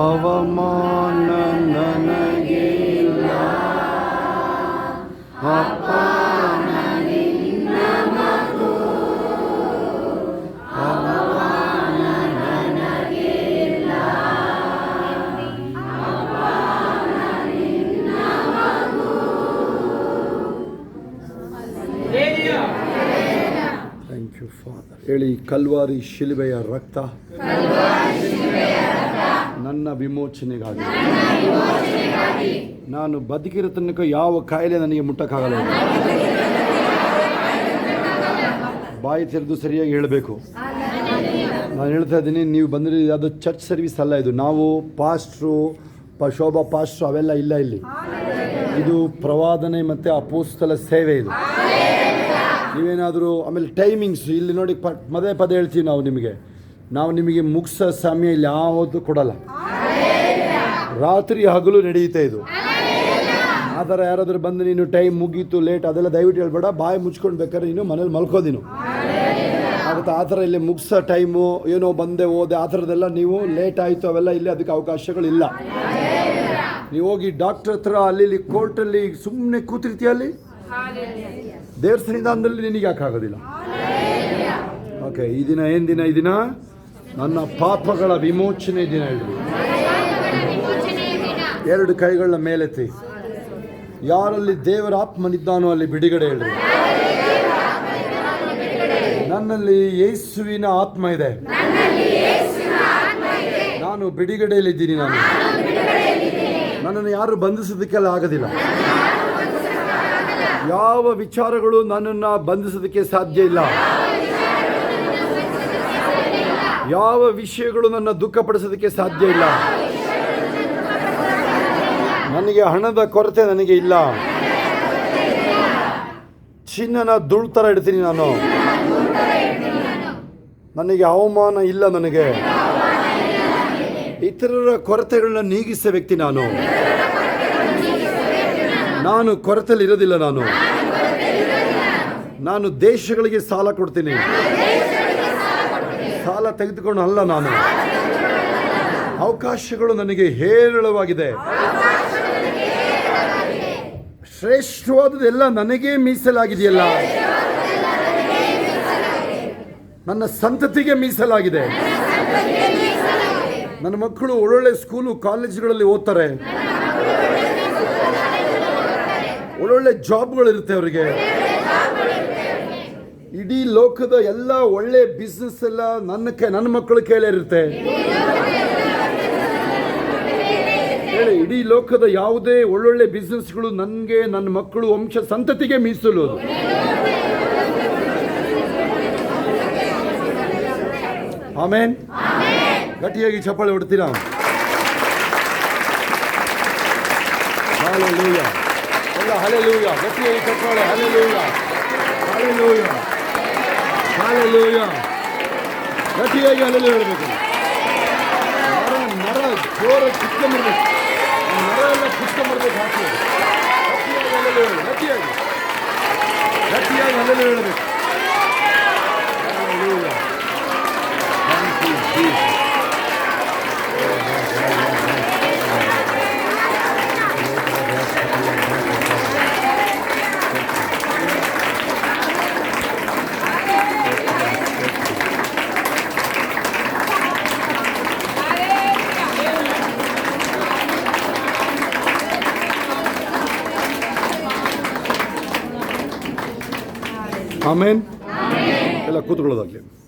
ಅವಮಾನ ನನಗೆ ಇಲ್ಲ ಅಪ್ಪ, ಹೇಳಿ. ಕಲ್ವಾರಿ ಶಿಲುಬೆಯ ರಕ್ತ ನನ್ನ ವಿಮೋಚನೆಗಾಗಿ. ನಾನು ಬದುಕಿರೋ ತನಕ ಯಾವ ಕಾಯಿಲೆ ನನಗೆ ಮುಟ್ಟಕ್ಕಾಗಲ್ಲ. ಬಾಯಿ ತೆರೆದು ಸರಿಯಾಗಿ ಹೇಳಬೇಕು. ನಾನು ಹೇಳ್ತಾ ಇದ್ದೀನಿ, ನೀವು ಬಂದರೆ ಅದು ಚರ್ಚ್ ಸರ್ವಿಸ್ ಅಲ್ಲ ಇದು. ನಾವು ಪಾಸ್ಟ್ರು, ಶೋಭಾ ಪಾಸ್ಟ್ರು ಅವೆಲ್ಲ ಇಲ್ಲ ಇಲ್ಲಿ. ಇದು ಪ್ರವಾದನೆ ಮತ್ತು ಅಪೋಸ್ತಲ ಸೇವೆ ಇದು. ನೀವೇನಾದರೂ ಆಮೇಲೆ ಟೈಮಿಂಗ್ಸ್ ಇಲ್ಲಿ ನೋಡಿ, ಪದೇ ಹೇಳ್ತೀವಿ ನಾವು ನಿಮಗೆ ಮುಗಿಸೋ ಸಮಯ ಇಲ್ಲಿ ಯಾವತ್ತೂ ಕೊಡಲ್ಲ. ರಾತ್ರಿ ಹಗಲು ನಡೆಯುತ್ತೆ ಇದು. ಆ ಥರ ಯಾರಾದರೂ ಬಂದು ನೀನು ಟೈಮ್ ಮುಗೀತು ಲೇಟ್ ಅದೆಲ್ಲ ದಯವಿಟ್ಟು ಹೇಳ್ಬೇಡ. ಬಾಯಿ ಮುಚ್ಕೊಂಡು ಬೇಕಾದ್ರೆ ನೀನು ಮನೇಲಿ ಮಲ್ಕೋದಿನು ಆಗುತ್ತೆ. ಆ ಥರ ಇಲ್ಲಿ ಮುಗಿಸೋ ಟೈಮು ಏನೋ ಬಂದೆ ಹೋದೆ ಆ ಥರದ್ದೆಲ್ಲ ನೀವು ಲೇಟ್ ಆಯಿತು ಅವೆಲ್ಲ ಇಲ್ಲಿ ಅದಕ್ಕೆ ಅವಕಾಶಗಳಿಲ್ಲ. ನೀವು ಹೋಗಿ ಡಾಕ್ಟ್ರ್ ಹತ್ರ ಅಲ್ಲಿ ಕೋರ್ಟಲ್ಲಿ ಸುಮ್ಮನೆ ಕೂತಿರ್ತೀಯ, ಅಲ್ಲಿ ದೇವ್ರ ಸನ್ನಿಧಾನದಲ್ಲಿ ನಿನಗೆ ಯಾಕಾಗೋದಿಲ್ಲ? ಓಕೆ, ಈ ದಿನ ಏನು ದಿನ? ಈ ದಿನ ನನ್ನ ಪಾಪಗಳ ವಿಮೋಚನೆ ದಿನ. ಹೇಳಿ, 2 ಕೈಗಳ ಮೇಲೆತ್ತಿ. ಯಾರಲ್ಲಿ ದೇವರ ಆತ್ಮನಿದ್ದಾನೋ ಅಲ್ಲಿ ಬಿಡುಗಡೆ. ಹೇಳ್ರಿ, ನನ್ನಲ್ಲಿ ಯೇಸುವಿನ ಆತ್ಮ ಇದೆ, ನಾನು ಬಿಡುಗಡೆಯಲ್ಲಿದ್ದೀನಿ. ನನ್ನನ್ನು ಯಾರು ಬಂಧಿಸೋದಕ್ಕೆಲ್ಲ ಆಗೋದಿಲ್ಲ. ಯಾವ ವಿಚಾರಗಳು ನನ್ನನ್ನು ಬಂಧಿಸೋದಕ್ಕೆ ಸಾಧ್ಯ ಇಲ್ಲ. ಯಾವ ವಿಷಯಗಳು ನನ್ನ ದುಃಖಪಡಿಸೋದಕ್ಕೆ ಸಾಧ್ಯ ಇಲ್ಲ. ನನಗೆ ಹಣದ ಕೊರತೆ ನನಗೆ ಇಲ್ಲ. ಚಿನ್ನನ ಧೂಳು ಥರ ಇಡ್ತೀನಿ ನಾನು. ನನಗೆ ಅವಮಾನ ಇಲ್ಲ. ನನಗೆ ಇತರರ ಕೊರತೆಗಳನ್ನ ನೀಗಿಸೋ ವ್ಯಕ್ತಿ ನಾನು. ನಾನು ಕೊರತೆಯಲ್ಲಿ ಇರೋದಿಲ್ಲ. ನಾನು ದೇಶಗಳಿಗೆ ಸಾಲ ಕೊಡ್ತೀನಿ. ಸಾಲ ತೆಗೆದುಕೊಂಡು ಅಲ್ಲ. ನಾನು ಅವಕಾಶಗಳು ನನಗೆ ಹೇರಳವಾಗಿದೆ. ಶ್ರೇಷ್ಠವಾದದೆಲ್ಲ ನನಗೇ ಮೀಸಲಾಗಿದೆಯಲ್ಲ. ನನ್ನ ಸಂತತಿಗೆ ಮೀಸಲಾಗಿದೆ. ನನ್ನ ಮಕ್ಕಳು ಒಳ್ಳೊಳ್ಳೆ ಸ್ಕೂಲು ಕಾಲೇಜುಗಳಲ್ಲಿ ಓದ್ತಾರೆ. ಒಳ್ಳೊಳ್ಳೆ ಜಾಬ್ಗಳಿರುತ್ತೆ ಅವರಿಗೆ. ಇಡೀ ಲೋಕದ ಎಲ್ಲ ಒಳ್ಳೆ ಬಿಸ್ನೆಸ್ ಎಲ್ಲ ನನ್ನ ಮಕ್ಕಳ ಕೈಲಿರುತ್ತೆ. ಹೇಳಿ, ಇಡೀ ಲೋಕದ ಯಾವುದೇ ಒಳ್ಳೊಳ್ಳೆ ಬಿಸ್ನೆಸ್ಗಳು ನನಗೆ, ನನ್ನ ಮಕ್ಕಳು, ವಂಶ ಸಂತತಿಗೆ ಮೀಸಲು. ಆಮೇನ್. ಗಟ್ಟಿಯಾಗಿ ಚಪ್ಪಾಳೆ ಹೊಡ್ತೀರಾ? ಹಲ್ಲೆಲೂಯಾ. ಎಲ್ಲ ಹಲ್ಲೆಲೂಯಾ. ಗಟ್ಟಿಯಾಗಿ ಚಪ್ಪಾಳೆ. Hallelujah, hallelujah, hallelujah. ಗಟ್ಟಿಯಾಗಿ ಹಲ್ಲೆಲೂಯಾ ಹೇಳಬೇಕು. ನರ ಜೋರ ಕಿತ್ಕೊಂಡ್ಬರ್ಬೇಕು. ನರ ಎಲ್ಲ ಕಿತ್ಕೊಂಡ್ಬರ್ಬೇಕು. ಹಾಕಿ ಗಟ್ಟಿಯಾಗಿ ಹಲ್ಲೆಲೂಯಾ ಹೇಳಿ. ಗಟ್ಟಿಯಾಗಿ ಹಲ್ಲೆಲೂಯಾ ಹೇಳಬೇಕು. ಹಲ್ಲೆಲೂಯಾ. Thank you, Jesus. ಆಮೇನ್. ಎಲ್ಲ ಕೂತ್ಕೊಳ್ಳೋದಾಗಲಿ.